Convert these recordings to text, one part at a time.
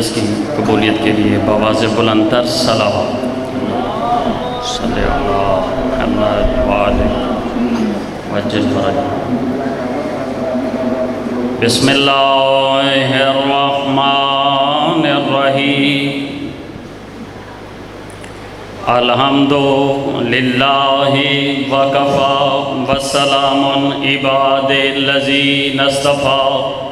اس کی قبولیت کے لیے بآواز بلند تر صلوات صلی اللہ محمد وآلہ وجل فرج۔ بسم اللہ الرحمن الرحیم۔ الحمد للہ وکفی وسلام عباد الذین اصطفی،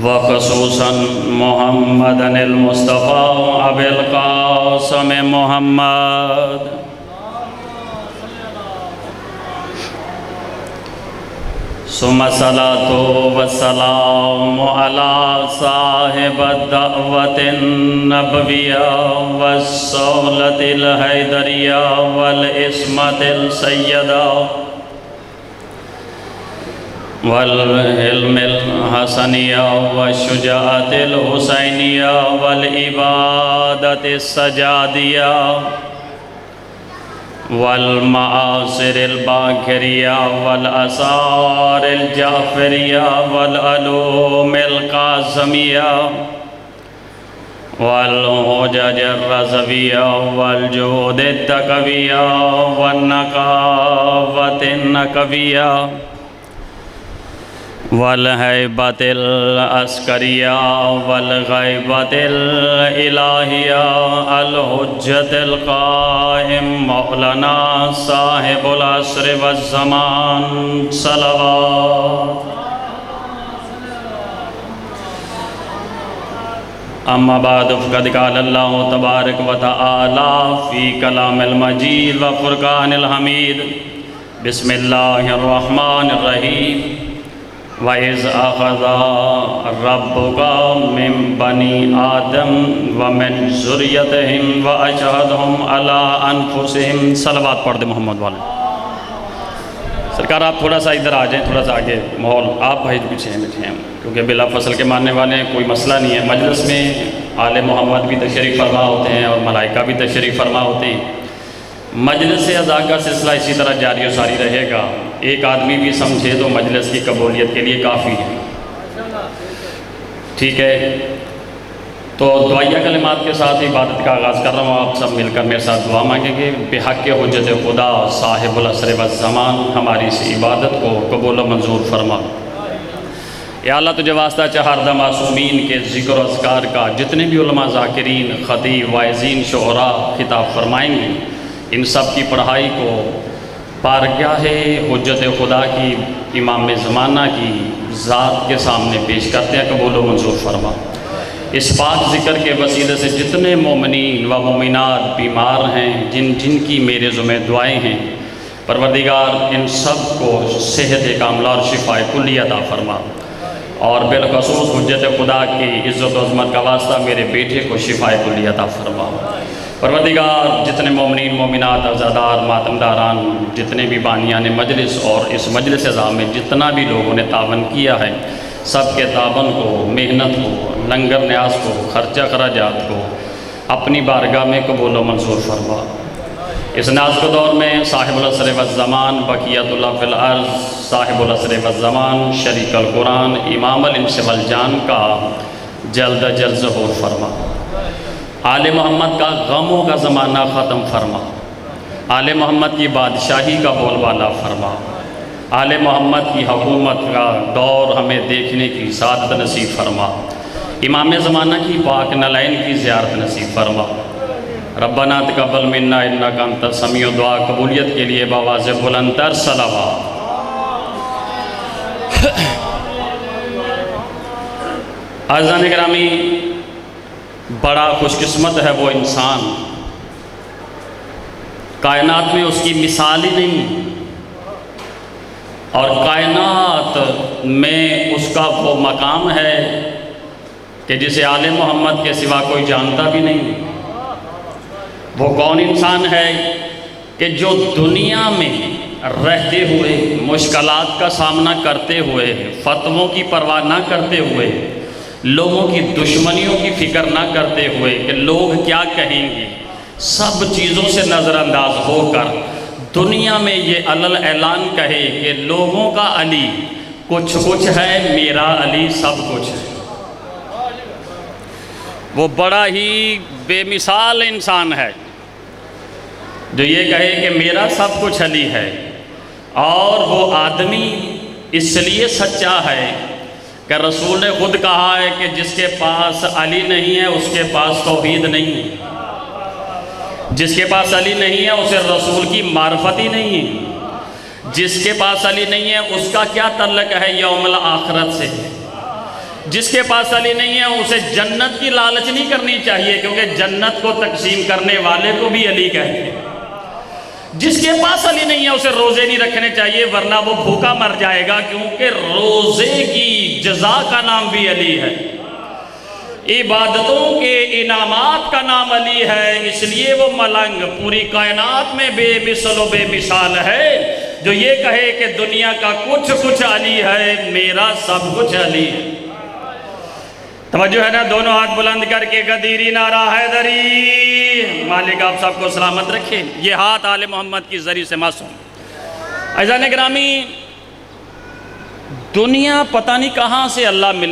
وخصوصاً محمد المصطفیٰ ابی القاسم محمد۔ ثم الصلاة والسلام على صاحب الدعوة النبوية والصولة الحیدریہ والعصمة السیدہ والحلم الحسنیہ والشجاعت الحسینیہ والعبادت السجادیہ والمعاصر الباکریہ والآثار الجعفریہ والعلوم القاسمیہ والحجج الرضویہ والجود التقویہ والنقاوت النقویہ والہیبت العسکریہ والغیبت الالہیہ الحجت القائم مولانا صاحب العصر والزمان صلوات۔ اما بعد فقد قال اللہ تبارک و تعالی فی کلام المجید و فرقان الحمید۔ بسم اللہ الرحمن الرحیم۔ وَإِذْ أَخَذَ رَبُّكَ مِن بَنِي آدَمَ وَمِن ذُرِّيَّتِهِمْ وَأَشْهَدَهُمْ عَلَىٰ أَنفُسِهِمْ۔ صلوات پڑھ دیں محمد والے۔ سرکار آپ تھوڑا سا ادھر آ جائیں، تھوڑا سا آگے ماحول آپ بھائی پیچھے ہیں بیٹھے ہیں، کیونکہ بلا فصل کے ماننے والے ہیں، کوئی مسئلہ نہیں ہے۔ مجلس میں آل محمد بھی تشریف فرما ہوتے ہیں اور ملائکہ بھی تشریف فرما ہوتے ہیں۔ مجلس اذا کا سلسلہ اسی طرح جاری و ساری رہے گا۔ ایک آدمی بھی سمجھے تو مجلس کی قبولیت کے لیے کافی ہے، ٹھیک ہے؟ تو دعائیہ کلمات کے ساتھ عبادت کا آغاز کر رہا ہوں۔ آپ سب مل کر میرے ساتھ دعا مانگیں گے۔ بحق حجت خدا صاحب العصر والزمان ہماری اس عبادت کو قبول و منظور فرما۔ یا اللہ تجھے واسطہ چہاردہ معصومین کے ذکر و اذکار کا جتنے بھی علماء ذاکرین، خطیب، واعظین، شعراء خطاب فرمائیں گے، ان سب کی پڑھائی کو بارگاہ حجت خدا کی امام زمانہ کی ذات کے سامنے پیش کرتے ہیں، قبول و منظور فرما۔ اس پاک ذکر کے وسیلے سے جتنے مومنین و مومنات بیمار ہیں، جن کی میرے ذمہ دعائیں ہیں، پروردگار ان سب کو صحت کاملہ اور شفاء کلی عطا فرما، اور بالخصوص حجت خدا کی عزت و عظمت کا واسطہ میرے بیٹے کو شفاء کلی عطا فرما۔ پروردگار جتنے مومنین مومنات عزادار ماتمداران، جتنے بھی بانیان مجلس اور اس مجلس اعظام میں جتنا بھی لوگوں نے تعاون کیا ہے، سب کے تعاون کو، محنت کو، لنگر نیاز کو، خرچہ خراجات کو اپنی بارگاہ میں قبول و منظور فرما۔ اس ناز کو دور میں صاحب العصر والزمان بقیت اللہ فی الارض، صاحب العصر والزمان شریک القرآن امام الانس والجان کا جلد از جلد ظہور فرما۔ آل محمد کا غموں کا زمانہ ختم فرما، آل محمد کی بادشاہی کا بول بالا فرما، آل محمد کی حکومت کا دور ہمیں دیکھنے کی سعادت نصیب فرما، امام زمانہ کی پاک نلائن کی زیارت نصیب فرما۔ ربنا تقبل منا انک انت السمیع الدعاء۔ قبولیت کے لیے بآواز بلند تر صلوات۔ عزیزان گرامی، بڑا خوش قسمت ہے وہ انسان، کائنات میں اس کی مثال ہی نہیں، اور کائنات میں اس کا وہ مقام ہے کہ جسے آل محمد کے سوا کوئی جانتا بھی نہیں۔ وہ کون انسان ہے کہ جو دنیا میں رہتے ہوئے، مشکلات کا سامنا کرتے ہوئے، فتووں کی پرواہ نہ کرتے ہوئے، لوگوں کی دشمنیوں کی فکر نہ کرتے ہوئے کہ لوگ کیا کہیں گے، سب چیزوں سے نظر انداز ہو کر دنیا میں یہ علل اعلان کہے کہ لوگوں کا علی کچھ ہے، میرا علی سب کچھ ہے۔ وہ بڑا ہی بے مثال انسان ہے جو یہ کہے کہ میرا سب کچھ علی ہے، اور وہ آدمی اس لیے سچا ہے کہ رسول نے خود کہا ہے کہ جس کے پاس علی نہیں ہے اس کے پاس توحید نہیں ہے، جس کے پاس علی نہیں ہے اسے رسول کی معرفت ہی نہیں ہے، جس کے پاس علی نہیں ہے اس کا کیا تعلق ہے یوم الآخرت سے، جس کے پاس علی نہیں ہے اسے جنت کی لالچ نہیں کرنی چاہیے، کیونکہ جنت کو تقسیم کرنے والے کو بھی علی کہتے ہیں، جس کے پاس علی نہیں ہے اسے روزے نہیں رکھنے چاہیے ورنہ وہ بھوکا مر جائے گا، کیونکہ روزے کی جزا کا نام بھی علی ہے، عبادتوں کے انعامات کا نام علی ہے، اس لیے وہ ملنگ پوری کائنات میں بے مثل و بے مثال ہے جو یہ کہے کہ دنیا کا کچھ علی ہے، میرا سب کچھ علی ہے۔ توجہ ہے نا؟ دونوں ہاتھ بلند کر کے غدیری نعرہ حیدری، مالک آپ سب کو سلامت رکھے۔ یہ ہاتھ آل محمد کی ذریعے سے معصوم۔ عزیزان گرامی، دنیا پتہ نہیں کہاں سے اللہ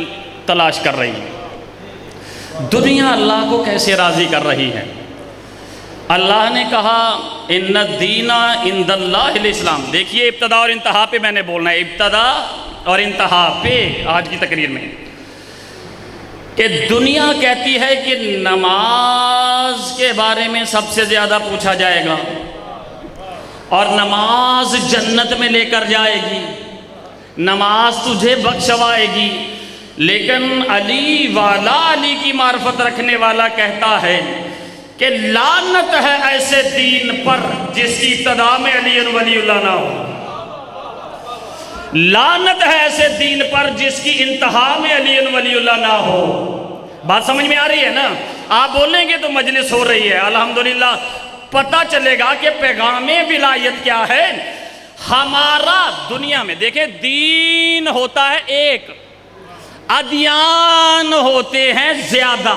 تلاش کر رہی ہے، دنیا اللہ کو کیسے راضی کر رہی ہے۔ اللہ نے کہا ان الدین عند اللہ الاسلام۔ دیکھیے ابتدا اور انتہا پہ میں نے بولنا ہے، ابتدا اور انتہا پہ آج کی تقریر میں، کہ دنیا کہتی ہے کہ نماز کے بارے میں سب سے زیادہ پوچھا جائے گا اور نماز جنت میں لے کر جائے گی، نماز تجھے بخشوائے گی، لیکن علی والا، علی کی معرفت رکھنے والا کہتا ہے کہ لعنت ہے ایسے دین پر جس کی ابتدا میں علی ولی اللہ نہ ہو، لعنت ہے ایسے دین پر جس کی انتہا میں علی ولی اللہ نہ ہو۔ بات سمجھ میں آ رہی ہے نا؟ آپ بولیں گے تو مجلس ہو رہی ہے، الحمدللہ پتہ چلے گا کہ پیغام ولایت کیا ہے۔ ہمارا دنیا میں دیکھیں دین ہوتا ہے ایک، ادیان ہوتے ہیں زیادہ،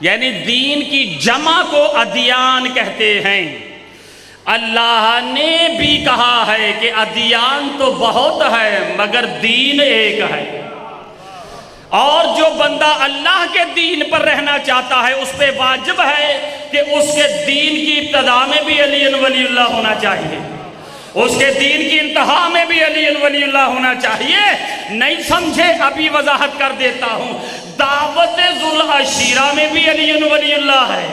یعنی دین کی جمع کو ادیان کہتے ہیں۔ اللہ نے بھی کہا ہے کہ ادیان تو بہت ہے مگر دین ایک ہے، اور جو بندہ اللہ کے دین پر رہنا چاہتا ہے اس پہ واجب ہے کہ اس کے دین کی ابتدا میں بھی علی ولی اللہ ہونا چاہیے، اس کے دین کی انتہا میں بھی علی ولی اللہ ہونا چاہیے۔ نہیں سمجھے؟ ابھی وضاحت کر دیتا ہوں، دعوت ذوالعشیرہ میں بھی علی ولی اللہ ہے،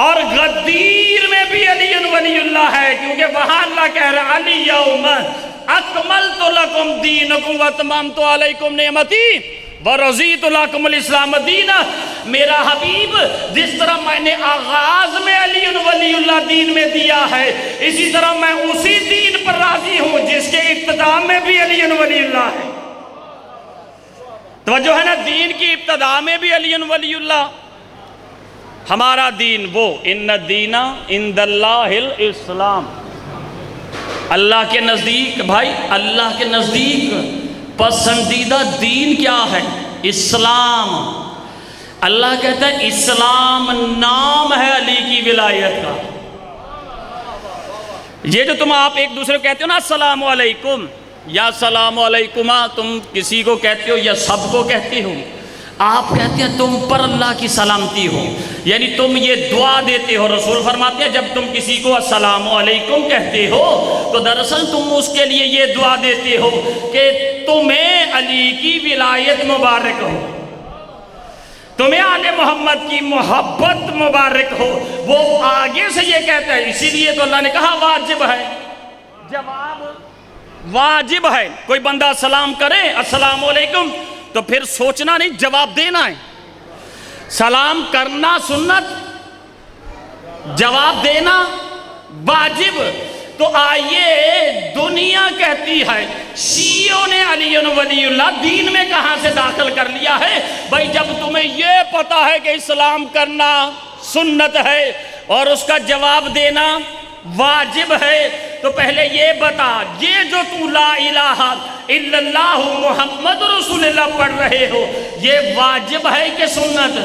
اور غدیر میں بھی علی ولی اللہ ہے، کیونکہ وہاں اللہ کہہ رہا علی یوم اکملت لکم دینکم واتممت علیکم نعمتی ورضیت لکم الاسلام دینا۔ میرا حبیب جس طرح میں نے آغاز میں علی ولی اللہ دین میں دیا ہے، اسی طرح میں اسی دین پر راضی ہوں جس کے ابتدا میں بھی علی ولی اللہ ہے۔ توجہ ہے نا؟ دین کی ابتدا میں بھی علی ولی اللہ۔ ہمارا دین وہ ان الدین عند اللہ الاسلام، اللہ کے نزدیک، بھائی اللہ کے نزدیک پسندیدہ دین کیا ہے؟ اسلام۔ اللہ کہتا ہے اسلام نام ہے علی کی ولایت کا۔ یہ جو تم آپ ایک دوسرے کو کہتے ہو نا السلام علیکم یا السلام علیکما، تم کسی کو کہتے ہو یا سب کو کہتے ہو، آپ کہتے ہیں تم پر اللہ کی سلامتی ہو، یعنی تم یہ دعا دیتے ہو۔ رسول فرماتے ہیں جب تم کسی کو السلام علیکم کہتے ہو تو دراصل تم اس کے لیے یہ دعا دیتے ہو کہ تمہیں علی کی ولایت مبارک ہو، تمہیں آل محمد کی محبت مبارک ہو۔ وہ آگے سے یہ کہتا ہے، اسی لیے تو اللہ نے کہا واجب ہے، جواب واجب ہے۔ کوئی بندہ سلام کرے السلام علیکم تو پھر سوچنا نہیں، جواب دینا ہے۔ سلام کرنا سنت، جواب دینا واجب۔ تو آئیے دنیا کہتی ہے شیعوں نے علی ولی اللہ دین میں کہاں سے داخل کر لیا ہے؟ بھائی جب تمہیں یہ پتا ہے کہ اسلام کرنا سنت ہے اور اس کا جواب دینا واجب ہے، تو پہلے یہ بتا، یہ جو تو لا الہ الا اللہ محمد رسول اللہ پڑھ رہے ہو یہ واجب ہے کہ سنت؟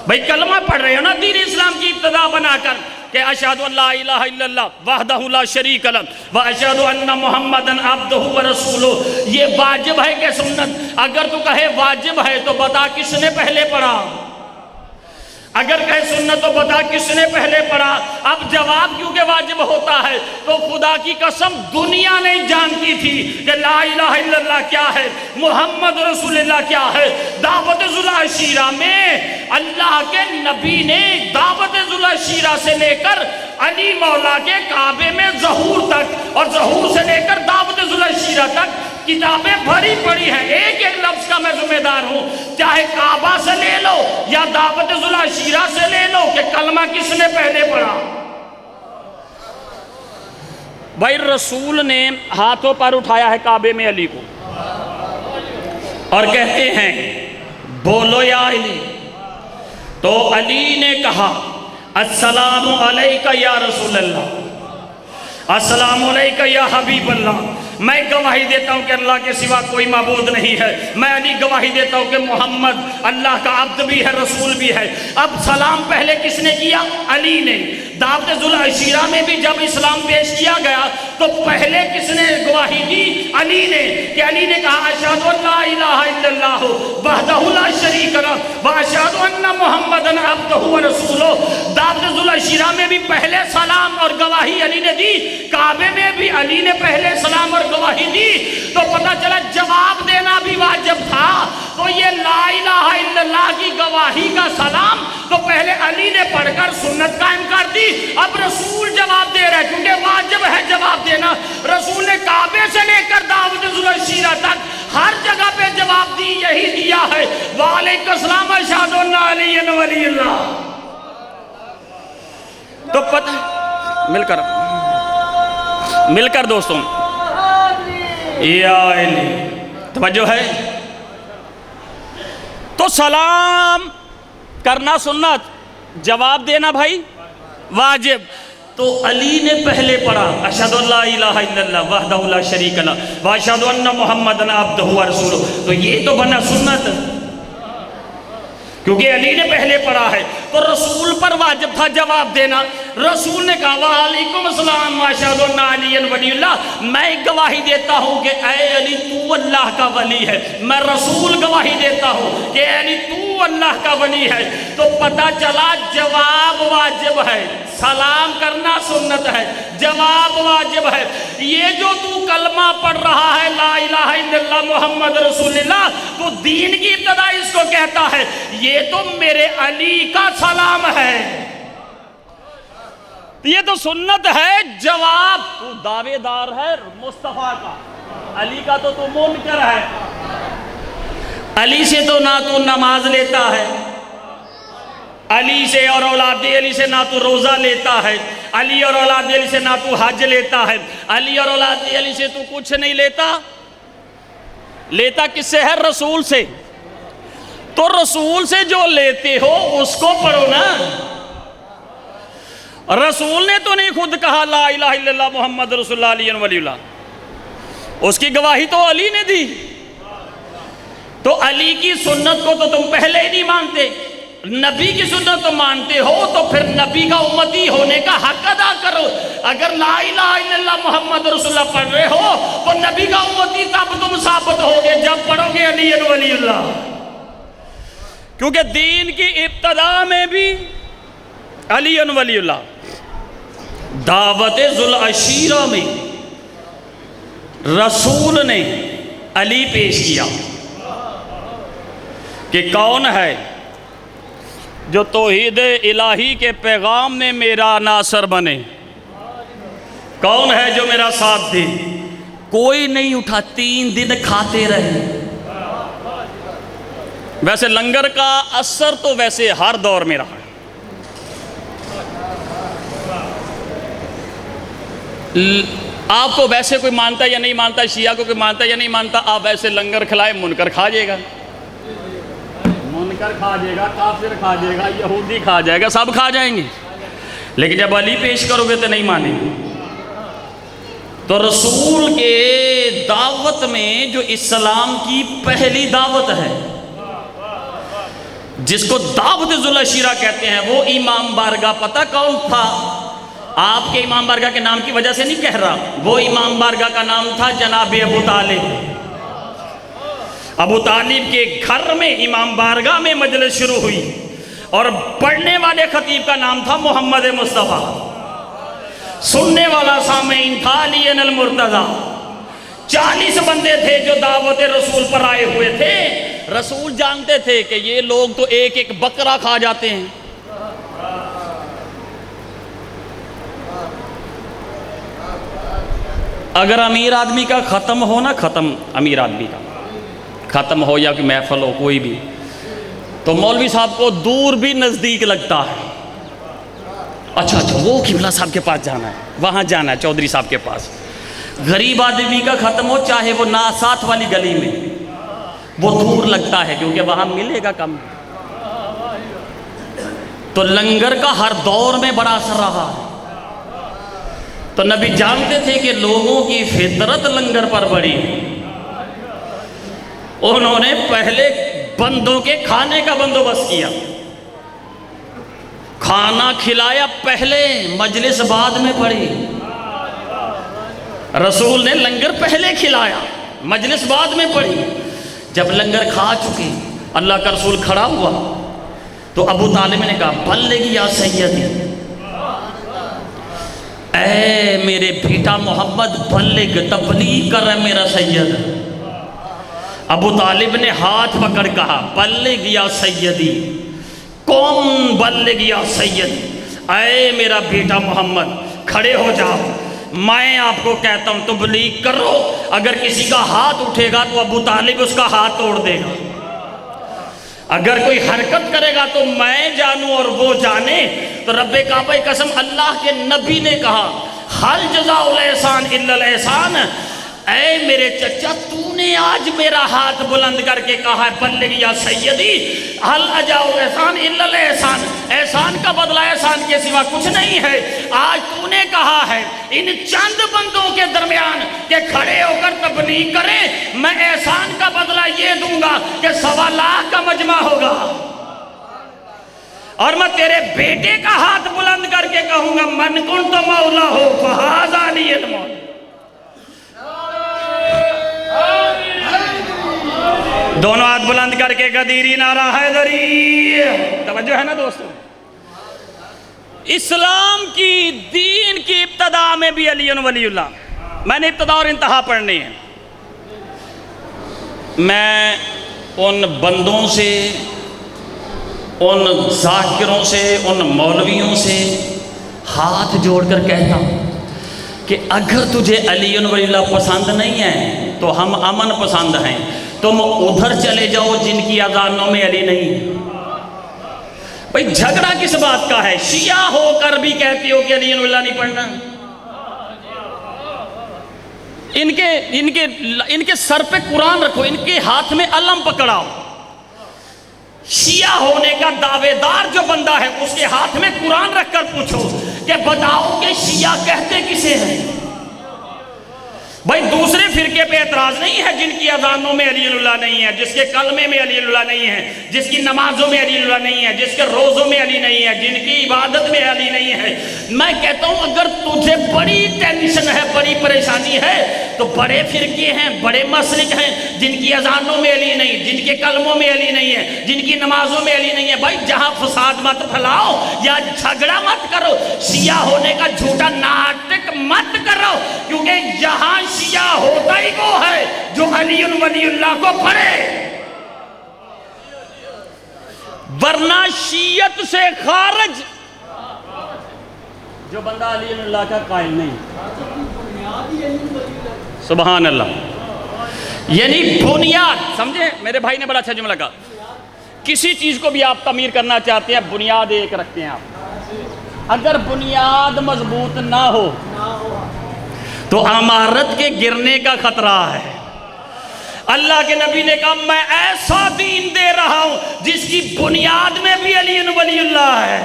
بھئی کلمہ پڑھ رہے ہو نا دین اسلام کی ابتدا بنا کر، کہ اشہد ان لا الہ الا اللہ وحدہ لا شریک لہ و اشہد ان محمدن عبدہ و رسولہ، یہ واجب ہے کہ سنت؟ اگر تو کہے واجب ہے تو بتا کس نے پہلے پڑھا؟ اگر کہے سنت تو بتا کس نے پہلے پڑھا؟ اب جواب کیونکہ واجب ہوتا ہے تو خدا کی قسم دنیا نہیں جانتی تھی کہ لا الہ الا اللہ کیا ہے، محمد رسول اللہ کیا ہے۔ دعوت ذوالعشیرہ میں اللہ کے نبی نے دعوت ذوالعشیرہ سے لے کر علی مولا کے کعبے میں ظہور تک اور ظہور سے لے کر دعوت ذوالعشیرہ تک کتابیں بھری پڑی ہیں، ایک ایک لفظ کا میں ذمہ دار ہوں، چاہے کعبہ سے لے لو یا دعوت ذوالعشیرہ سے لے لو کہ کلمہ کس نے پہلے پڑھا۔ بھائی رسول نے ہاتھوں پر اٹھایا ہے کعبے میں علی کو اور کہتے ہیں بولو یا علی، تو علی نے کہا السلام علیکہ یا رسول اللہ، السلام علیکہ یا حبیب اللہ، میں گواہی دیتا ہوں کہ اللہ کے سوا کوئی معبود نہیں ہے، میں علی گواہی دیتا ہوں کہ محمد اللہ کا عبد بھی ہے رسول بھی ہے۔ اب سلام پہلے کس نے کیا؟ علی نے۔ دعوت ذوالعشیرہ میں بھی جب اسلام پیش کیا گیا تو پہلے کس نے گواہی دی؟ علی نے، کہ علی نے کہا اشہد ان لا الہ الا اللہ وحدہ لا شریک لہ و اشہد ان محمدن عبدہ و رسولہ۔ دعوت ذوالعشیرہ میں بھی پہلے سلام اور گواہی علی نے دی، کعبے میں بھی علی نے پہلے سلام اور گواہی دی، تو پتہ چلا جواب دینا بھی واجب تھا۔ تو یہ لا الہ الا اللہ کی گواہی کا سلام تو پہلے علی نے پڑھ کر سنت قائم کر دی، اب رسول جواب دے رہا ہے کیونکہ واجب ہے جواب دینا۔ رسول نے کعبے سے لے کر دعوت ذوالعشیرہ تک ہر جگہ پہ جواب دی، یہی دیا ہے وعلیکم السلام اشہد ان علی ولی اللہ۔ تو پتہ مل کر دوستوں یا علی، توجہ ہے؟ تو سلام کرنا سنت، جواب دینا بھائی واجب۔ تو علی نے پہلے پڑھا اشہد ان لا الہ الا اللہ وحدہ لا شریک لہ و اشہد ان محمدن عبدہ و رسولہ، تو یہ تو بنا سنت کیونکہ علی نے پہلے پڑھا ہے، تو رسول پر واجب تھا جواب دینا۔ رسول نے کہا وعلیکم السلام اشہد ان علی ولی اللہ، میں گواہی دیتا ہوں کہ اے علی تو اللہ کا ولی ہے، میں رسول گواہی دیتا ہوں کہ اے علی تو اللہ کا ولی ہے۔ تو پتہ چلا جواب واجب ہے، سلام کرنا سنت ہے، جواب واجب ہے۔ یہ جو تو کلمہ پڑھ رہا ہے لا الہ الا اللہ محمد رسول اللہ، تو دین کی ابتدا اس کو کہتا ہے یہ تو میرے علی کا سلام ہے، یہ تو سنت ہے۔ جواب تو دعوے دار ہے مصطفیٰ کا، علی کا تو منکر ہے، علی سے تو نہ تو نماز لیتا ہے، علی سے اور اولاد علی سے نہ تو روزہ لیتا ہے، علی اور اولاد علی سے نہ تو حج لیتا ہے، علی اور اولاد علی سے تو کچھ نہیں لیتا کس سے ہے؟ رسول سے۔ تو رسول سے جو لیتے ہو اس کو پڑھو نا۔ رسول نے تو نہیں خود کہا لا الہ الا اللہ محمد رسول اللہ علی ولی اللہ، اس کی گواہی تو علی نے دی۔ تو علی کی سنت کو تو تم پہلے ہی نہیں مانتے، نبی کی سنت تو مانتے ہو، تو پھر نبی کا امتی ہونے کا حق ادا کرو۔ اگر لا الہ الا اللہ محمد رسول اللہ پڑھ رہے ہو تو نبی کا امتی تب تم ثابت ہوگے جب پڑھو گے علی ولی اللہ، کیونکہ دین کی ابتدا میں بھی علی ولی اللہ۔ دعوت ذوالعشیرہ میں رسول نے علی پیش کیا کہ کون ہے جو توحید الہی کے پیغام میں میرا ناصر بنے، کون ہے جو میرا ساتھ دے؟ کوئی نہیں اٹھا، 3 دن کھاتے رہے۔ ویسے لنگر کا اثر تو ویسے ہر دور میں رہا ہے، آپ کو ویسے کوئی مانتا یا نہیں مانتا، شیعہ کو کوئی مانتا یا نہیں مانتا، آپ ویسے لنگر کھلائے منکر کھا جائے گا، منکر کھا جائے گا، کافر کھا جائے گا، یہودی کھا جائے گا، سب کھا جائیں گے، لیکن جب علی پیش کرو گے تو نہیں مانیں گے۔ تو رسول کے دعوت میں جو اسلام کی پہلی دعوت ہے، جس کو دعوت ذوالعشیرہ کہتے ہیں، وہ امام بارگاہ پتہ کون تھا؟ آپ کے امام بارگاہ کے نام کی وجہ سے نہیں کہہ رہا، وہ امام بارگاہ کا نام تھا جناب ابو طالب۔ ابو طالب کے گھر میں امام بارگاہ میں مجلس شروع ہوئی، اور پڑھنے والے خطیب کا نام تھا محمد مصطفیٰ، سننے والا سامعین تھا علی المرتضیٰ۔ 40 بندے تھے جو دعوت رسول پر آئے ہوئے تھے۔ رسول جانتے تھے کہ یہ لوگ تو ایک ایک بکرا کھا جاتے ہیں۔ اگر امیر آدمی کا ختم ہو نا، امیر آدمی کا ختم ہو یا کہ محفل ہو کوئی بھی، تو مولوی صاحب کو دور بھی نزدیک لگتا ہے۔ اچھا وہ قبلہ صاحب کے پاس جانا ہے، وہاں جانا ہے، چودھری صاحب کے پاس۔ غریب آدمی کا ختم ہو چاہے وہ ناسات والی گلی میں، وہ دور لگتا ہے کیونکہ وہاں ملے گا کم۔ تو لنگر کا ہر دور میں بڑا اثر رہا ہے۔ تو نبی جانتے تھے کہ لوگوں کی فطرت لنگر پر بڑی۔ انہوں نے پہلے بندوں کے کھانے کا بندوبست کیا، کھانا کھلایا پہلے، مجلس بعد میں پڑی۔ رسول نے لنگر پہلے کھلایا، مجلس بعد میں پڑی۔ جب لنگر کھا چکے، اللہ کا رسول کھڑا ہوا تو ابو طالب نے کہا بلغ یا سیدی، اے میرے بیٹا محمد بلغ، تبلیغ کر رہا ہے میرا سید۔ ابو طالب نے ہاتھ پکڑ کہا بلغ یا سیدی، کون بلغ یا سیدی، اے میرا بیٹا محمد کھڑے ہو جاؤ، میں آپ کو کہتا ہوں تبلیغ کرو۔ اگر کسی کا ہاتھ اٹھے گا تو ابو طالب اس کا ہاتھ توڑ دے گا، اگر کوئی حرکت کرے گا تو میں جانوں اور وہ جانے۔ تو رب کعبہ قسم اللہ کے نبی نے کہا حل جزاء الاحسان الا الاحسان، اے میرے چچا تو نے آج میرا ہاتھ بلند کر کے کہا ہے بلغ یا سیدی، حل جزاء الاحسان الا الاحسان، احسان کا بدلہ احسان کے سوا کچھ نہیں ہے۔ آج تو نے کہا ہے ان چند بندوں کے درمیان کہ کھڑے ہو کر تبلیغ کریں، میں احسان کا بدلہ یہ دوں گا کہ 1.25 لاکھ کا مجمع ہوگا، اور میں تیرے بیٹے کا ہاتھ بلند کر کے کہوں گا من کنت مولا ہو فہذا علی المولا۔ دونوں ہاتھ بلند کر کے قدیری نعرہ حیدری، توجہ ہے نا دوستو۔ اسلام کی دین کی ابتدا میں بھی علی ولی اللہ۔ میں نے ابتدا اور انتہا پڑھنی ہے۔ میں ان بندوں سے، ان ذاکروں سے، ان مولویوں سے ہاتھ جوڑ کر کہتا ہوں کہ اگر تجھے علی ولی اللہ پسند نہیں ہے تو ہم امن پسند ہیں، تم ادھر چلے جاؤ جن کی اذانوں میں علی نہیں۔ بھئی جھگڑا کس بات کا ہے؟ شیعہ ہو کر بھی کہتی ہو کہ علی ولی اللہ نہیں پڑھنا۔ ان کے سر پہ قرآن رکھو، ان کے ہاتھ میں علم پکڑاؤ۔ شیعہ ہونے کا دعوے دار جو بندہ ہے اس کے ہاتھ میں قرآن رکھ کر پوچھو کہ بتاؤ کہ شیعہ کہتے کسے ہیں؟ بھائی دوسرے فرقے پہ اعتراض نہیں ہے جن کی اذانوں میں علی اللہ نہیں ہے، جس کے کلمے میں علی اللہ نہیں ہے، جس کی نمازوں میں علی اللہ نہیں ہے، جس کے روزوں میں علی نہیں ہے، جن کی عبادت میں علی نہیں ہے۔ میں کہتا ہوں اگر تجھے بڑی ٹینشن ہے، بڑی پریشانی ہے، تو بڑے فرقے ہیں، بڑے مسلک ہیں جن کی اذانوں میں علی نہیں، جن کے کلموں میں علی نہیں ہے، جن کی نمازوں میں علی نہیں ہے۔ بھائی جہاں فساد مت پھیلاؤ یا جھگڑا مت کرو، شیعہ ہونے کا جھوٹا ناٹک مت کرو، کیونکہ یہاں شیعہ ہوتا ہی وہ ہے جو علی ولی اللہ کو پڑھے، ورنہ شیعت سے خارج جو بندہ علی اللہ کا قائل نہیں۔ سبحان اللہ، یعنی بنیاد سمجھے؟ میرے بھائی نے بڑا اچھا جملہ کہا، کسی چیز کو بھی آپ تعمیر کرنا چاہتے ہیں بنیاد ایک رکھتے ہیں آپ، اگر بنیاد مضبوط نہ ہو تو عمارت کے گرنے کا خطرہ ہے۔ اللہ کے نبی نے کہا میں ایسا دین دے رہا ہوں جس کی بنیاد میں بھی علی ولی اللہ ہے،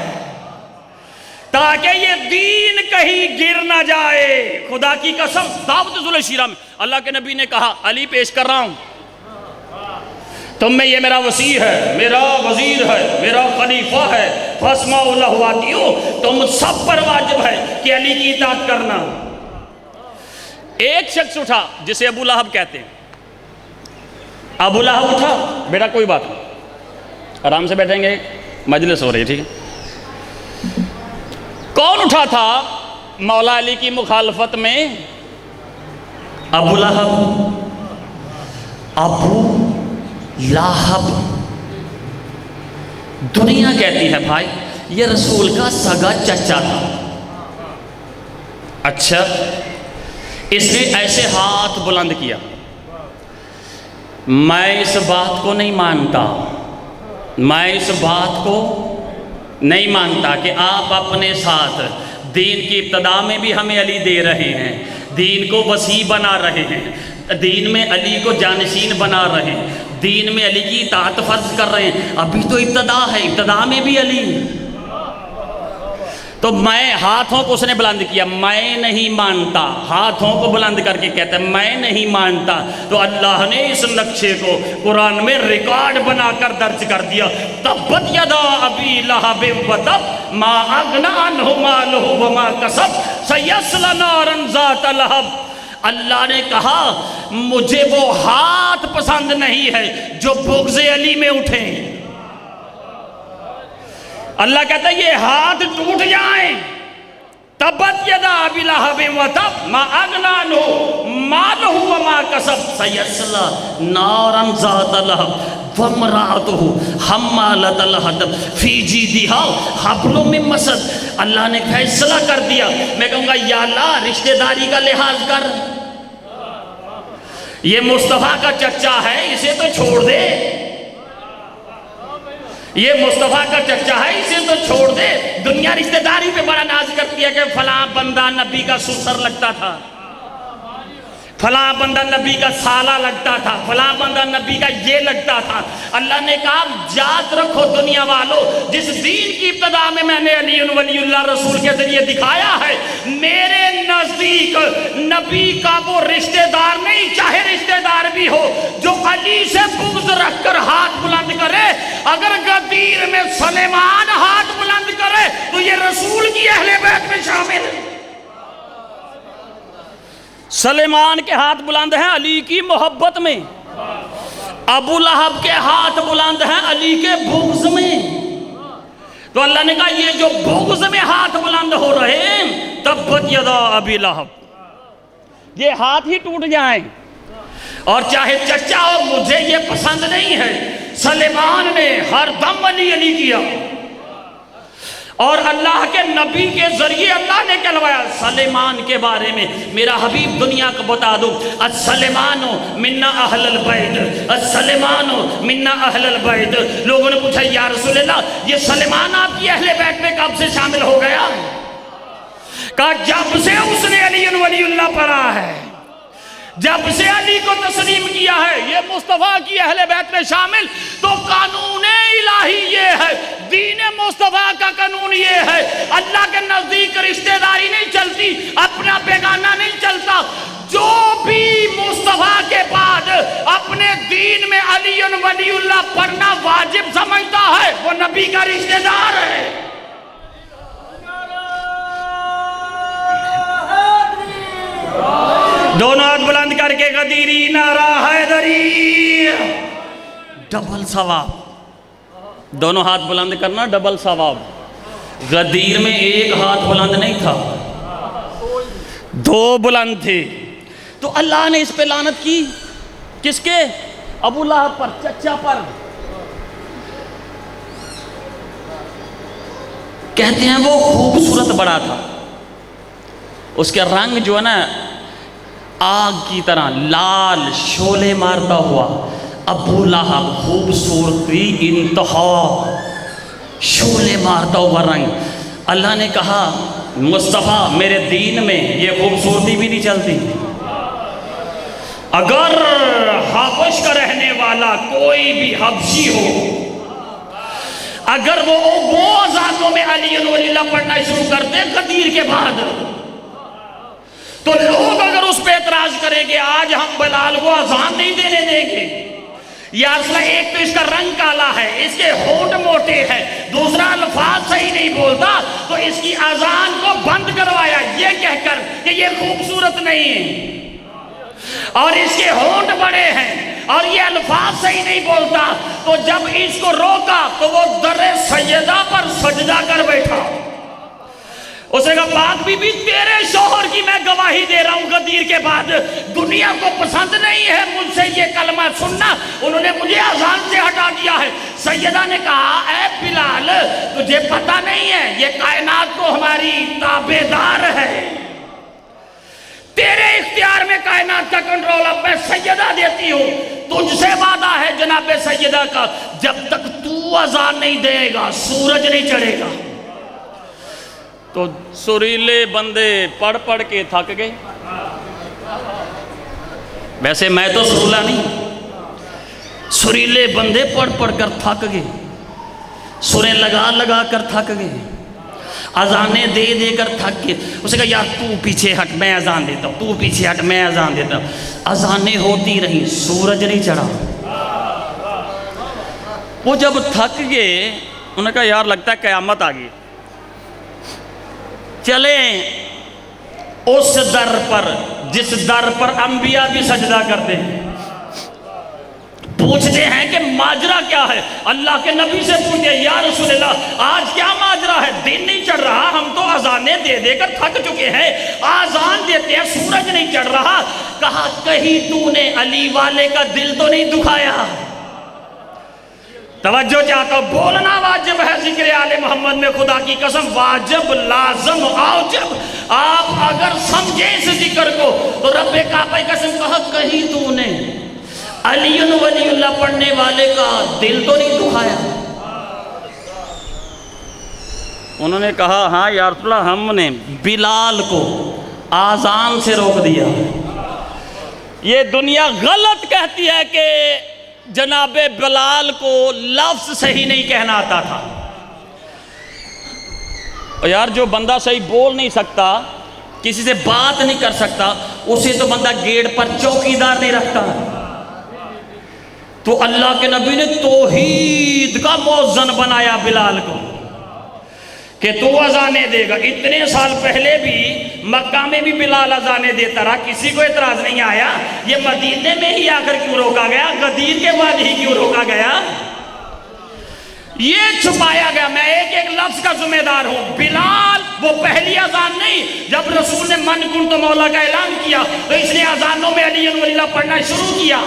تاکہ یہ دین کہیں گر نہ جائے۔ خدا کی قسم دعوت ذوالشیرہ میں اللہ کے نبی نے کہا علی پیش کر رہا ہوں، تم میں یہ میرا وصی ہے، میرا وزیر ہے، میرا خلیفہ ہے، فاسمعوا لہ واطیعوا، تم سب پر واجب ہے کہ علی کی اطاعت کرنا۔ ایک شخص اٹھا جسے ابو لہب کہتے ہیں، ابو لہب اٹھا، بیٹا کوئی بات نہیں، آرام سے بیٹھیں گے، مجلس ہو رہی ہے، ٹھیک ہے۔ کون اٹھا تھا مولا علی کی مخالفت میں؟ ابو لہب، ابو لہب۔ دنیا کہتی ہے بھائی یہ رسول کا سگا چچا تھا۔ اچھا، اس نے ایسے ہاتھ بلند کیا، میں اس بات کو نہیں مانتا، میں اس بات کو نہیں مانتا کہ آپ اپنے ساتھ دین کی ابتدا میں بھی ہمیں علی دے رہے ہیں، دین کو وسیع بنا رہے ہیں، دین میں علی کو جانشین بنا رہے ہیں، دین میں علی کی اطاعت فرض کر رہے ہیں، ابھی تو ابتدا ہے، ابتدا میں بھی علی۔ تو میں ہاتھوں کو اس نے بلند کیا، میں نہیں مانتا، ہاتھوں کو بلند کر کے کہتا ہے میں نہیں مانتا۔ تو اللہ نے اس نقشے کو قرآن میں ریکارڈ بنا کر درج کر دیا، تبت یدا ابی لہب وتب ما اغنی عنہ مالہ وما کسب سیصلی نارا ذات لہب۔ اللہ نے کہا مجھے وہ ہاتھ پسند نہیں ہے جو بغض علی میں اٹھیں۔ اللہ کہتا ہے یہ ہاتھ ٹوٹ جائیں، تبت یدا ابی لہب وتب ما اغنی عنہ مالہ وما کسب سیصلی نارا ذات لہب وامرأتہ حمالۃ الحطب فی جیدہا حبل من مسد۔ اللہ نے فیصلہ کر دیا، میں کہوں گا یا اللہ رشتہ داری کا لحاظ کر، یہ مصطفیٰ کا چچا ہے اسے تو چھوڑ دے، یہ مصطفیٰ کا چچا ہے اسے تو چھوڑ دے۔ دنیا رشتہ داری پہ بڑا ناز کرتی ہے کہ فلاں بندہ نبی کا سسر لگتا تھا، فلاں بندہ نبی کا سالہ لگتا تھا، فلاں بندہ نبی کا یہ لگتا تھا۔ اللہ نے کہا یاد رکھو دنیا والوں، جس دین کی ابتدا میں نے علی ولی اللہ رسول کے ذریعے دکھایا ہے، میرے نزدیک نبی کا وہ رشتہ دار نہیں، چاہے رشتہ دار بھی ہو، جو علی سے بغض رکھ کر ہاتھ بلند کرے۔ اگر غدیر میں سلیمان ہاتھ بلند کرے تو یہ رسول کی اہل بیت میں شامل ہے۔ سلیمان کے ہاتھ بلند ہیں علی کی محبت میں، ابو لہب کے ہاتھ بلند ہیں علی کے بغض میں۔ تو اللہ نے کہا یہ جو بغض میں ہاتھ بلند ہو رہے ہیں، تبت یدا ابی لہب، یہ ہاتھ ہی ٹوٹ جائیں۔ اور چاہے چچا ہو، مجھے یہ پسند نہیں ہے۔ سلیمان نے ہر دم علی علی کیا، اور اللہ کے نبی کے ذریعے اللہ نے کہلوایا سلیمان کے بارے میں، میرا حبیب دنیا کو بتا دو السلیمان منا اہل البیت، السلیمان منا اہل البیت۔ لوگوں نے پوچھا یا رسول اللہ یہ سلیمان آپ کی اہل بیت میں کب سے شامل ہو گیا؟ کہا جب سے اس نے علی ولی اللہ پڑھا ہے، جب سے علی کو تسلیم کیا ہے، یہ مصطفیٰ کی اہل بیت میں شامل۔ تو قانون الہی یہ ہے، دین مصطفیٰ کا قانون یہ ہے، اللہ کے نزدیک رشتہ داری نہیں چلتی، اپنا بیگانہ نہیں چلتا۔ جو بھی مصطفیٰ کے بعد اپنے دین میں علی ولی اللہ پڑھنا واجب سمجھتا ہے، وہ نبی کا رشتہ دار ہے۔ دونوں ہاتھ بلند کر کے غدیری نعرہ حیدری، ڈبل ثواب۔ دونوں ہاتھ بلند کرنا ڈبل ثواب۔ غدیر میں ایک ہاتھ بلند نہیں تھا، دو بلند تھے۔ تو اللہ نے اس پہ لعنت کی، کس کے؟ ابو لہب پر، چچا پر۔ کہتے ہیں وہ خوبصورت بڑا تھا، اس کے رنگ جو ہے نا آگ کی طرح لال شعلے مارتا ہوا۔ ابو لہب خوبصورتی انتہا، شعلے مارتا ہوا رنگ۔ اللہ نے کہا مصطفیٰ میرے دین میں یہ خوبصورتی بھی نہیں چلتی، اگر حبش کا رہنے والا کوئی بھی حبشی ہو، اگر وہ آزادوں میں علی ولی اللہ پڑھنا شروع کر دے غدیر کے بعد، تو لوگ اگر اس پہ اعتراض کریں گے آج ہم بلال کو اذان نہیں دینے دیں گے، یا رسول اللہ ایک تو اس کا رنگ کالا ہے، اس کے ہونٹ موٹے ہیں، دوسرا الفاظ صحیح نہیں بولتا، تو اس کی اذان کو بند کروایا یہ کہہ کر کہ یہ خوبصورت نہیں ہے، اور اس کے ہونٹ بڑے ہیں اور یہ الفاظ صحیح نہیں بولتا، تو جب اس کو روکا تو وہ در سیدہ پر سجدہ کر بیٹھا۔ اس نے کہا پاک بی بی تیرے شوہر کی میں گواہی دے رہا ہوں غدیر کے بعد، دنیا کو پسند نہیں ہے مجھ سے یہ کلمہ سننا، انہوں نے مجھے اذان سے ہٹا دیا ہے۔ سیدہ نے کہا اے بلال تجھے پتہ نہیں ہے یہ کائنات کو ہماری تابعدار ہے، تیرے اختیار میں کائنات کا کنٹرول اب میں سیدہ دیتی ہوں، تجھ سے وعدہ ہے جناب سیدہ کا جب تک تو اذان نہیں دے گا سورج نہیں چڑھے گا۔ تو سریلے بندے پڑھ پڑھ کے تھک گئے۔ ویسے میں تو سرولا نہیں، سریلے بندے پڑھ پڑھ کر تھک گئے، سریں لگا لگا کر تھک گئے، اذانیں دے دے کر تھک گئے۔ اسے کہا یار تو پیچھے ہٹ میں اذان دیتا ہوں، تو پیچھے ہٹ میں اذان دیتا ہوں۔ اذانیں ہوتی رہیں، سورج نہیں چڑھا۔ وہ جب تھک گئے انہوں نے کہا یار لگتا ہے قیامت آ گئی، چلیں اس در پر جس در پر انبیاء بھی سجدہ کرتے ہیں، پوچھتے ہیں کہ ماجرا کیا ہے۔ اللہ کے نبی سے پوچھتے ہیں یا رسول اللہ آج کیا ماجرا ہے، دن نہیں چڑھ رہا، ہم تو اذانیں دے دے کر تھک چکے ہیں، اذان دیتے ہیں سورج نہیں چڑھ رہا۔ کہا کہیں تو نے علی والے کا دل تو نہیں دکھایا؟ توجہ چاہتا ہوں، بولنا واجب ہے ذکر آل محمد میں، خدا کی قسم واجب لازم اوجب۔ آپ اگر سمجھیں اس ذکر کو تو رب کعبہ کی قسم کہا کہیں تو نے علی ولی اللہ پڑھنے والے کا دل تو نہیں دکھایا؟ انہوں نے کہا ہاں یا رسول اللہ ہم نے بلال کو آذان سے روک دیا۔ یہ دنیا غلط کہتی ہے کہ جناب بلال کو لفظ صحیح نہیں کہنا آتا تھا۔ یار جو بندہ صحیح بول نہیں سکتا، کسی سے بات نہیں کر سکتا، اسے تو بندہ گیٹ پر چوکیدار نہیں رکھتا۔ تو اللہ کے نبی نے توحید کا مؤذن بنایا بلال کو کہ تو اذانیں دے گا۔ اتنے سال پہلے بھی مکہ میں بھی بلال اذانیں دیتا رہا، کسی کو اعتراض نہیں آیا، یہ مدینے میں ہی آ کر کیوں روکا گیا، غدیر کے بعد ہی کیوں روکا گیا؟ یہ چھپایا گیا۔ میں ایک ایک لفظ کا ذمہ دار ہوں۔ بلال وہ پہلی اذان نہیں، جب رسول نے من کن تو مولا کا اعلان کیا تو اس نے اذانوں میں علی ولی اللہ پڑھنا شروع کیا۔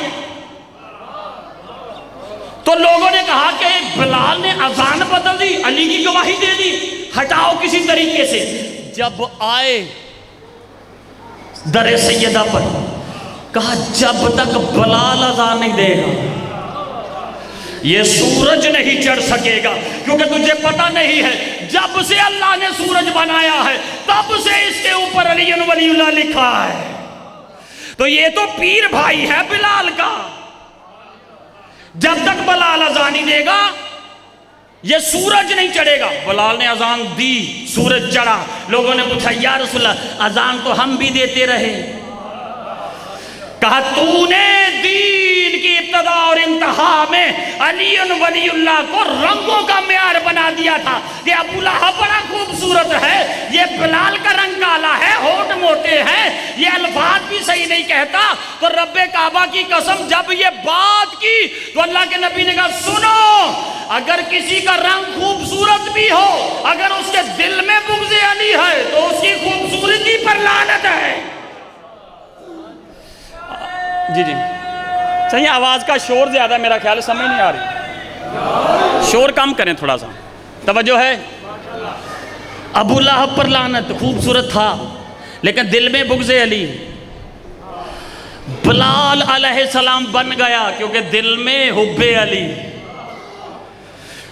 تو لوگوں نے کہا کہ بلال نے اذان بدل دی، علی کی گواہی دے دی، ہٹاؤ کسی طریقے سے۔ جب آئے در سیدہ پر کہا جب تک بلال اذان نہیں دے گا یہ سورج نہیں چڑھ سکے گا، کیونکہ تجھے پتہ نہیں ہے جب سے اللہ نے سورج بنایا ہے تب سے اس کے اوپر علی ولی اللہ لکھا ہے۔ تو یہ تو پیر بھائی ہے بلال کا، جب تک بلال اذان نہیں دے گا یہ سورج نہیں چڑھے گا۔ بلال نے اذان دی، سورج چڑھا۔ لوگوں نے پوچھا یا رسول اللہ اذان تو ہم بھی دیتے رہے۔ کہا تو نے دین کی ابتدا اور انتہا میں علی ولی اللہ کو رنگوں کا معیار بنا دیا تھا کہ ابو لہب بڑا خوبصورت ہے، یہ بلال کا رنگ کالا ہے، ہونٹ موٹے ہیں، یہ الفاظ بھی صحیح نہیں کہتا۔ تو رب کعبہ کی قسم جب یہ بات کی تو اللہ کے نبی نے کہا سنو، اگر کسی کا رنگ خوبصورت بھی ہو، اگر اس کے دل میں بغض علی ہے تو اس کی خوبصورتی پر لعنت ہے۔ جی جی صحیح، آواز کا شور زیادہ میرا خیال ہے، سمجھ نہیں آ رہی، شور کم کریں تھوڑا سا، توجہ ہے۔ ابو لہب پر لعنت، خوبصورت تھا لیکن دل میں بغض علی۔ بلال علیہ السلام بن گیا کیونکہ دل میں حب علی۔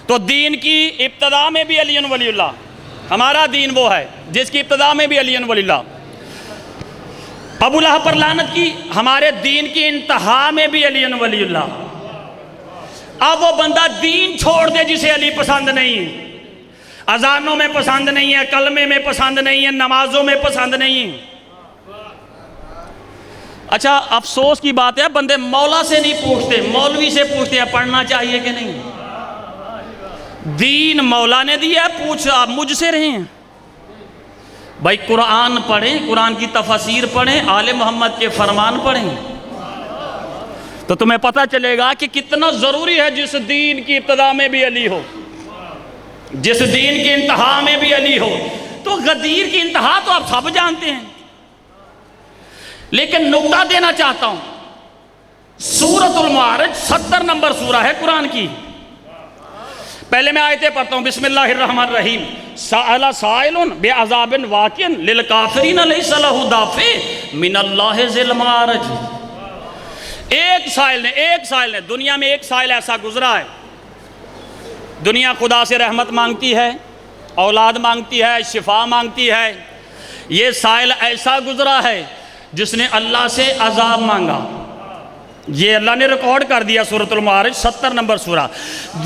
تو دین کی ابتدا میں بھی علی ولی اللہ، ہمارا دین وہ ہے جس کی ابتدا میں بھی علی ولی اللہ۔ ابو لہب پر لعنت کی، ہمارے دین کی انتہا میں بھی علی ولی اللہ۔ اب وہ بندہ دین چھوڑ دے جسے علی پسند نہیں، اذانوں میں پسند نہیں ہے، کلمے میں پسند نہیں ہے، نمازوں میں پسند نہیں ہے، اچھا افسوس کی بات ہے بندے مولا سے نہیں پوچھتے، مولوی سے پوچھتے ہیں پڑھنا چاہیے کہ نہیں۔ دین مولا نے دیا ہے، پوچھ آپ مجھ سے رہے ہیں۔ بھائی قرآن پڑھیں، قرآن کی تفاسیر پڑھیں، آل محمد کے فرمان پڑھیں، تو تمہیں پتہ چلے گا کہ کتنا ضروری ہے جس دین کی ابتدا میں بھی علی ہو، جس دین کی انتہا میں بھی علی ہو۔ تو غدیر کی انتہا تو آپ سب جانتے ہیں، لیکن نکتہ دینا چاہتا ہوں، سورۃ المعارج 70 نمبر سورہ ہے قرآن کی۔ پہلے میں آیتیں پڑھتا ہوں، بسم اللہ الرحمن الرحیم۔ سأل سائل بعذاب واقع للکافرین لیس لہ دافع من اللہ ذی المعارج۔ ایک سائل نے دنیا میں ایک سائل ایسا گزرا ہے، دنیا خدا سے رحمت مانگتی ہے، اولاد مانگتی ہے، شفا مانگتی ہے۔ یہ سائل ایسا گزرا ہے جس نے اللہ سے عذاب مانگا۔ یہ اللہ نے ریکارڈ کر دیا، سورۃ المعارج 70 نمبر سورہ،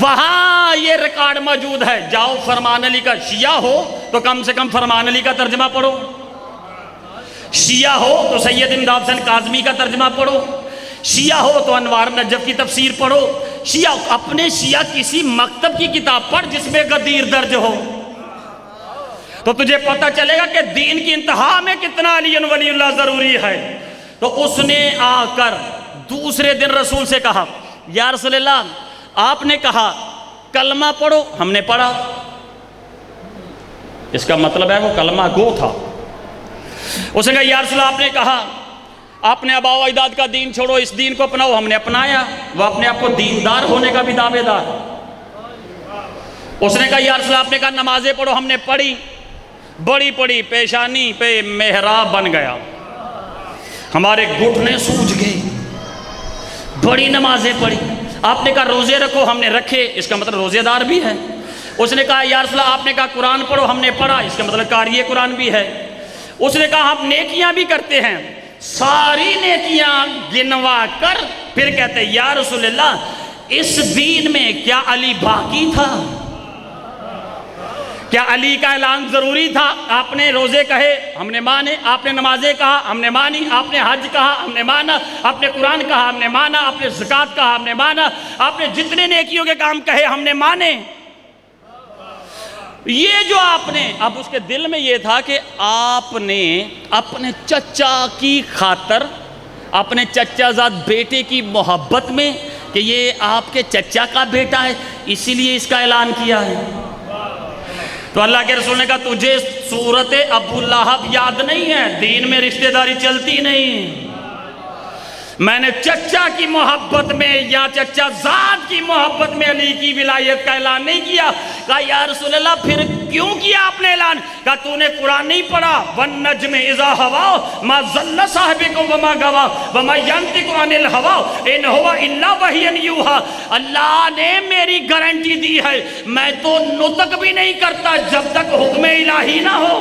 وہاں یہ ریکارڈ موجود ہے۔ جاؤ فرمان علی کا شیعہ ہو تو کم سے کم فرمان علی کا ترجمہ پڑھو، شیعہ ہو تو سید امداد حسین کاظمی کا ترجمہ پڑھو، شیعہ ہو تو انوار نجف کی تفسیر پڑھو، اپنے شیعہ کسی مکتب کی کتاب پڑھ جس میں غدیر درج ہو، تو تجھے پتہ چلے گا کہ دین کی انتہا میں کتنا علی ولی اللہ ضروری ہے۔ تو اس نے آ کر دوسرے دن رسول سے کہا، یا رسول اللہ آپ نے کہا کلمہ پڑھو، ہم نے پڑھا۔ اس کا مطلب ہے وہ کلمہ گو تھا۔ اس نے کہا یا رسول اللہ آپ نے کہا آپ نے آباء و اجداد کا دین چھوڑو، اس دین کو اپناؤ، ہم نے اپنایا۔ وہ اپنے آپ کو دیندار ہونے کا بھی دعوے دار۔ اس نے کہا یا رسول اللہ آپ نے کہا نمازیں پڑھو، ہم نے پڑھی، بڑی پڑی، پیشانی پہ محراب بن گیا، ہمارے گھٹنے سوج گئے، بڑی نمازیں پڑھی۔ آپ نے کہا روزے رکھو، ہم نے رکھے، اس کا مطلب روزے دار بھی ہے۔ اس نے کہا یا رسول اللہ آپ نے کہا قرآن پڑھو، ہم نے پڑھا، اس کا مطلب قاری قرآن بھی ہے۔ اس نے کہا ہم نیکیاں بھی کرتے ہیں، ساری نیکیاں گنوا کر پھر کہتے ہیں یا رسول اللہ اس دین میں کیا علی باقی تھا؟ کیا علی کا اعلان ضروری تھا؟ آپ نے روزے کہے، ہم نے مانے، آپ نے نمازیں کہا، ہم نے مانی، آپ نے حج کہا، ہم نے مانا، آپ نے قرآن کہا، ہم نے مانا، آپ نے زکوٰۃ کہا، ہم نے مانا، آپ نے جتنے نیکیوں کے کام کہے ہم نے مانے۔ یہ جو آپ نے، اب اس کے دل میں یہ تھا کہ آپ نے اپنے چچا کی خاطر، اپنے چچا زاد بیٹے کی محبت میں کہ یہ آپ کے چچا کا بیٹا ہے، اسی لیے اس کا اعلان کیا ہے۔ تو اللہ کے رسول نے کہا تجھے صورت ابو لہب یاد نہیں ہے؟ دین میں رشتہ داری چلتی نہیں۔ میں نے چچا کی محبت میں یا چچا زاد کی محبت میں علی کی ولایت کا اعلان نہیں کیا۔ کہا یا رسول اللہ پھر کیوں کیا آپ نے اعلان؟ کہا تو نے قرآن نہیں پڑھا؟ وَالنَّجْمِ إِذَا هَوَىٰ مَا ضَلَّ صَاحِبُكُمْ وَمَا غَوَىٰ وَمَا يَنطِقُ عَنِ الْهَوَىٰ إِنْ هُوَ إِلَّا وَحْيٌ يُوحَىٰ۔ اللہ نے میری گارنٹی دی ہے، میں تو نطق بھی نہیں کرتا جب تک حکم الہی نہ ہو۔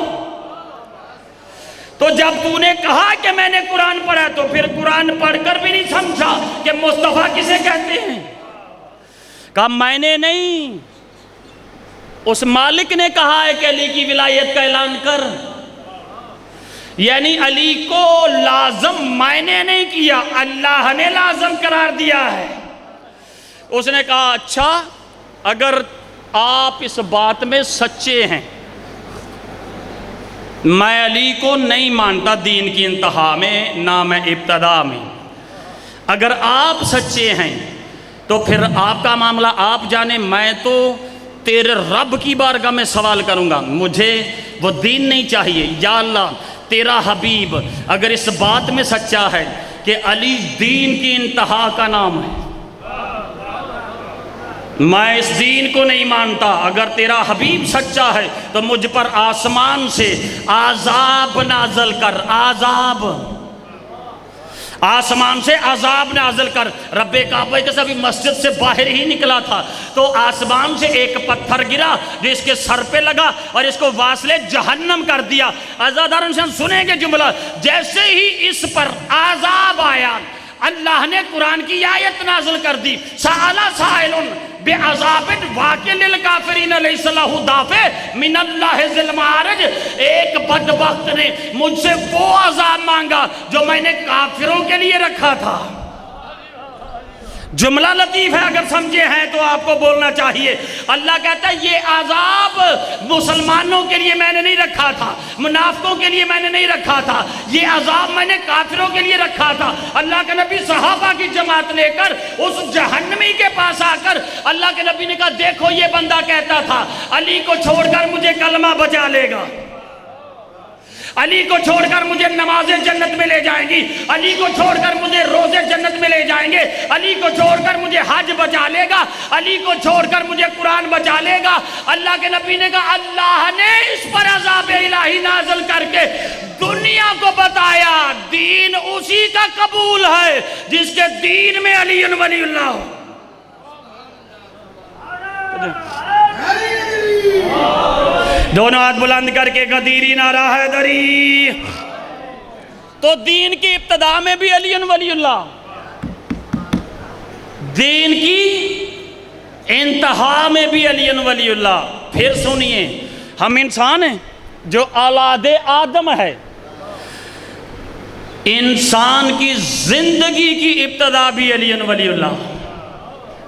تو جب تو نے کہا کہ میں نے قرآن پڑھا تو پھر قرآن پڑھ کر بھی نہیں سمجھا کہ مصطفیٰ کسے کہتے ہیں؟ کہا میں نے نہیں، اس مالک نے کہا ہے کہ علی کی ولایت کا اعلان کر، یعنی علی کو لازم میں نے نہیں کیا، اللہ نے لازم قرار دیا ہے۔ اس نے کہا اچھا اگر آپ اس بات میں سچے ہیں، میں علی کو نہیں مانتا دین کی انتہا میں نہ میں ابتدا میں، اگر آپ سچے ہیں تو پھر آپ کا معاملہ آپ جانے، میں تو تیرے رب کی بارگاہ میں سوال کروں گا، مجھے وہ دین نہیں چاہیے۔ یا اللہ تیرا حبیب اگر اس بات میں سچا ہے کہ علی دین کی انتہا کا نام ہے، میں اس دین کو نہیں مانتا، اگر تیرا حبیب سچا ہے تو مجھ پر آسمان سے عذاب نازل کر، عذاب، آسمان سے عذاب نازل کر۔ رب کعبہ کے ساتھ مسجد سے باہر ہی نکلا تھا تو آسمان سے ایک پتھر گرا جو اس کے سر پہ لگا اور اس کو واصل جہنم کر دیا۔ عزادارن سے سنیں گے جملہ، جیسے ہی اس پر عذاب آیا اللہ نے قرآن کی آیت نازل کر دی، سأل سائل بعذاب واقع للکافرین لیس لہ دافع من اللہ ذی المعارج، ایک بدبخت نے مجھ سے وہ عذاب مانگا جو میں نے کافروں کے لیے رکھا تھا۔ جملہ لطیف ہے، اگر سمجھے ہیں تو آپ کو بولنا چاہیے۔ اللہ کہتا ہے یہ عذاب مسلمانوں کے لیے میں نے نہیں رکھا تھا، منافقوں کے لیے میں نے نہیں رکھا تھا، یہ عذاب میں نے کافروں کے لیے رکھا تھا۔ اللہ کے نبی صحابہ کی جماعت لے کر اس جہنمی کے پاس آ کر اللہ کے نبی نے کہا دیکھو یہ بندہ کہتا تھا علی کو چھوڑ کر مجھے کلمہ بچا لے گا، علی کو چھوڑ کر مجھے نمازیں جنت میں لے جائیں گی، علی کو چھوڑ کر مجھے روزے جنت میں لے جائیں گے، علی کو چھوڑ کر مجھے حج بچا لے گا، علی کو چھوڑ کر مجھے قرآن بچا لے گا۔ اللہ کے نبی نے کہا اللہ نے اس پر عذاب الہی نازل کر کے دنیا کو بتایا دین اسی کا قبول ہے جس کے دین میں علی ولی اللہ ہو۔ دونوں ہاتھ بلند کر کے قدیری نعرہ حیدری۔ تو دین کی ابتدا میں بھی علی ولی اللہ، دین کی انتہا میں بھی علی ولی اللہ۔ پھر سنیے، ہم انسان ہیں جو اولاد آدم ہے، انسان کی زندگی کی ابتدا بھی علی ولی اللہ۔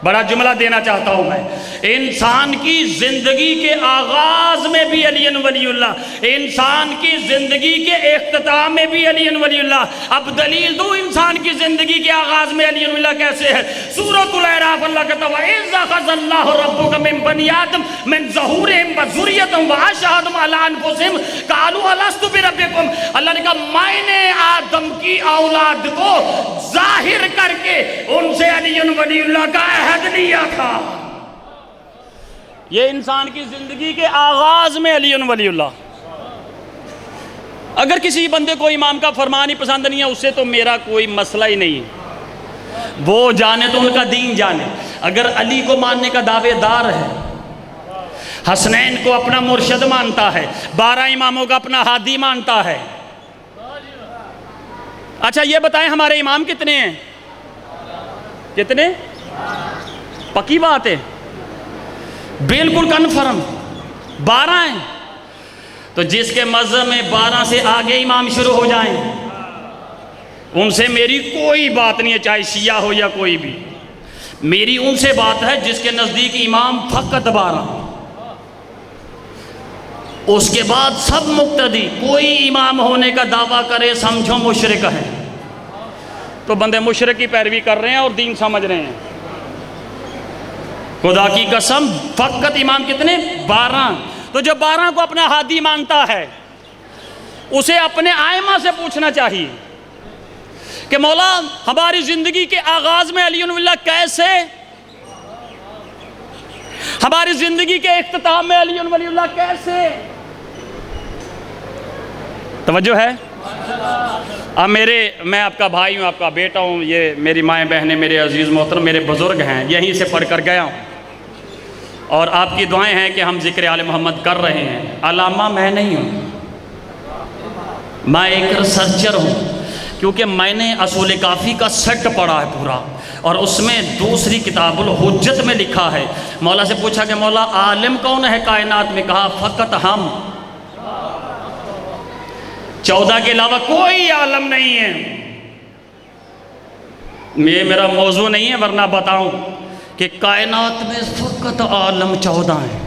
بڑا جملہ دینا چاہتا ہوں میں، انسان کی زندگی کے آغاز میں بھی علی ولی اللہ، انسان کی زندگی کے اختتام میں بھی علی ولی اللہ۔ اب دلیل دو انسان کی زندگی کے آغاز میں علی ولی اللہ کیسے ہے؟ سورۃ الاعراف اللہ کہتا ہے وَإِذْ أَخَذَ اللَّهُ رَبُّكَ مِن بَنِي آدَمَ مِن ظُهُورِهِمْ وَذُرِّيَّتَهُمْ وَأَشْهَدَهُمْ عَلَىٰ أَنفُسِهِمْ قَالُوا أَلَسْتُ بِرَبِّكُمْ۔ اللہ نے کہا میں نے آدم کی اولاد کو ظاہر کر کے ان سے علی ولی اللہ کا عہد لیا تھا۔ یہ انسان کی زندگی کے آغاز میں علی ولی اللہ۔ اگر کسی بندے کو امام کا فرمان ہی پسند نہیں ہے اس سے تو میرا کوئی مسئلہ ہی نہیں ہے، وہ جانے تو ان کا دین جانے۔ اگر علی کو ماننے کا دعوے دار ہے، حسنین کو اپنا مرشد مانتا ہے، 12 اماموں کا اپنا ہادی مانتا ہے، اچھا یہ بتائیں ہمارے امام کتنے ہیں؟ کتنے؟ پکی بات ہے، بالکل کنفرم 12 ہیں۔ تو جس کے مذہب میں 12 سے آگے امام شروع ہو جائیں ان سے میری کوئی بات نہیں ہے، چاہے شیعہ ہو یا کوئی بھی، میری ان سے بات ہے جس کے نزدیک امام فقط 12، اس کے بعد سب مقتدی۔ کوئی امام ہونے کا دعویٰ کرے سمجھو مشرک ہے، تو بندے مشرک کی پیروی کر رہے ہیں اور دین سمجھ رہے ہیں۔ خدا کی قسم فقط امام کتنے؟ 12۔ تو جو 12 کو اپنا ہادی مانتا ہے اسے اپنے ائمہ سے پوچھنا چاہیے کہ مولا ہماری زندگی کے آغاز میں علی ولی اللہ کیسے، ہماری زندگی کے اختتام میں علی ولی اللہ کیسے؟ توجہ ہے؟ اب میں آپ کا بھائی ہوں، آپ کا بیٹا ہوں، یہ میری مائیں بہنیں، میرے عزیز محترم، میرے بزرگ ہیں، یہیں سے پڑھ کر گیا ہوں، اور آپ کی دعائیں ہیں کہ ہم ذکر آل محمد کر رہے ہیں۔ علامہ میں نہیں ہوں، میں ایک ریسرچر ہوں، کیونکہ میں نے اصول کافی کا سیٹ پڑھا ہے پورا، اور اس میں دوسری کتاب الحجت میں لکھا ہے۔ مولا سے پوچھا کہ مولا عالم کون ہے کائنات میں؟ کہا فقط ہم، 14 کے علاوہ کوئی عالم نہیں ہے۔ یہ میرا موضوع نہیں ہے ورنہ بتاؤں کہ کائنات میں فقط عالم 14 ہیں۔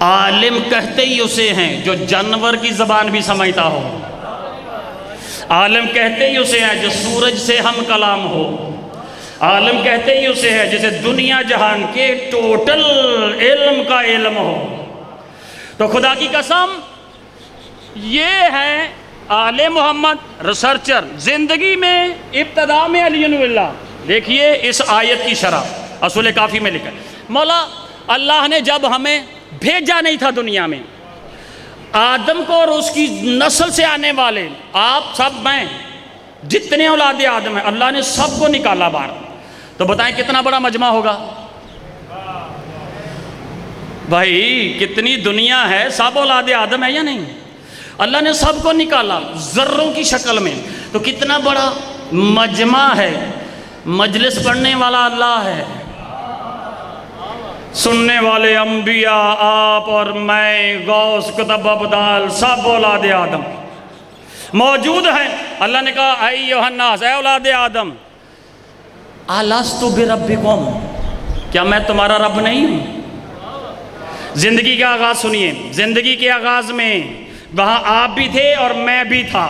عالم کہتے ہی اسے ہیں جو جانور کی زبان بھی سمجھتا ہو، عالم کہتے ہی اسے ہیں جو سورج سے ہم کلام ہو، عالم کہتے ہی اسے ہے جسے دنیا جہان کے ٹوٹل علم کا علم ہو۔ تو خدا کی قسم یہ ہے آل محمد ریسرچر، زندگی میں ابتدا میں علی ولی اللہ۔ دیکھیے اس آیت کی شرح اصول کافی میں لکھا ہے، مولا اللہ نے جب ہمیں بھیجا نہیں تھا دنیا میں، آدم کو اور اس کی نسل سے آنے والے آپ سب میں جتنے اولاد آدم ہیں اللہ نے سب کو نکالا باہر۔ تو بتائیں کتنا بڑا مجمع ہوگا بھائی، کتنی دنیا ہے، سب اولاد آدم ہے یا نہیں؟ اللہ نے سب کو نکالا ذروں کی شکل میں، تو کتنا بڑا مجمع ہے، مجلس پڑھنے والا اللہ ہے، سننے والے انبیاء آپ اور میں، غوث، کتب، ابدال، سب اولاد آدم موجود ہیں۔ اللہ نے کہا ایھا الناس، اے اولاد آدم، الست بربکم، کیا میں تمہارا رب نہیں ہوں؟ زندگی کا آغاز سنیے، زندگی کے آغاز میں وہاں آپ بھی تھے اور میں بھی تھا۔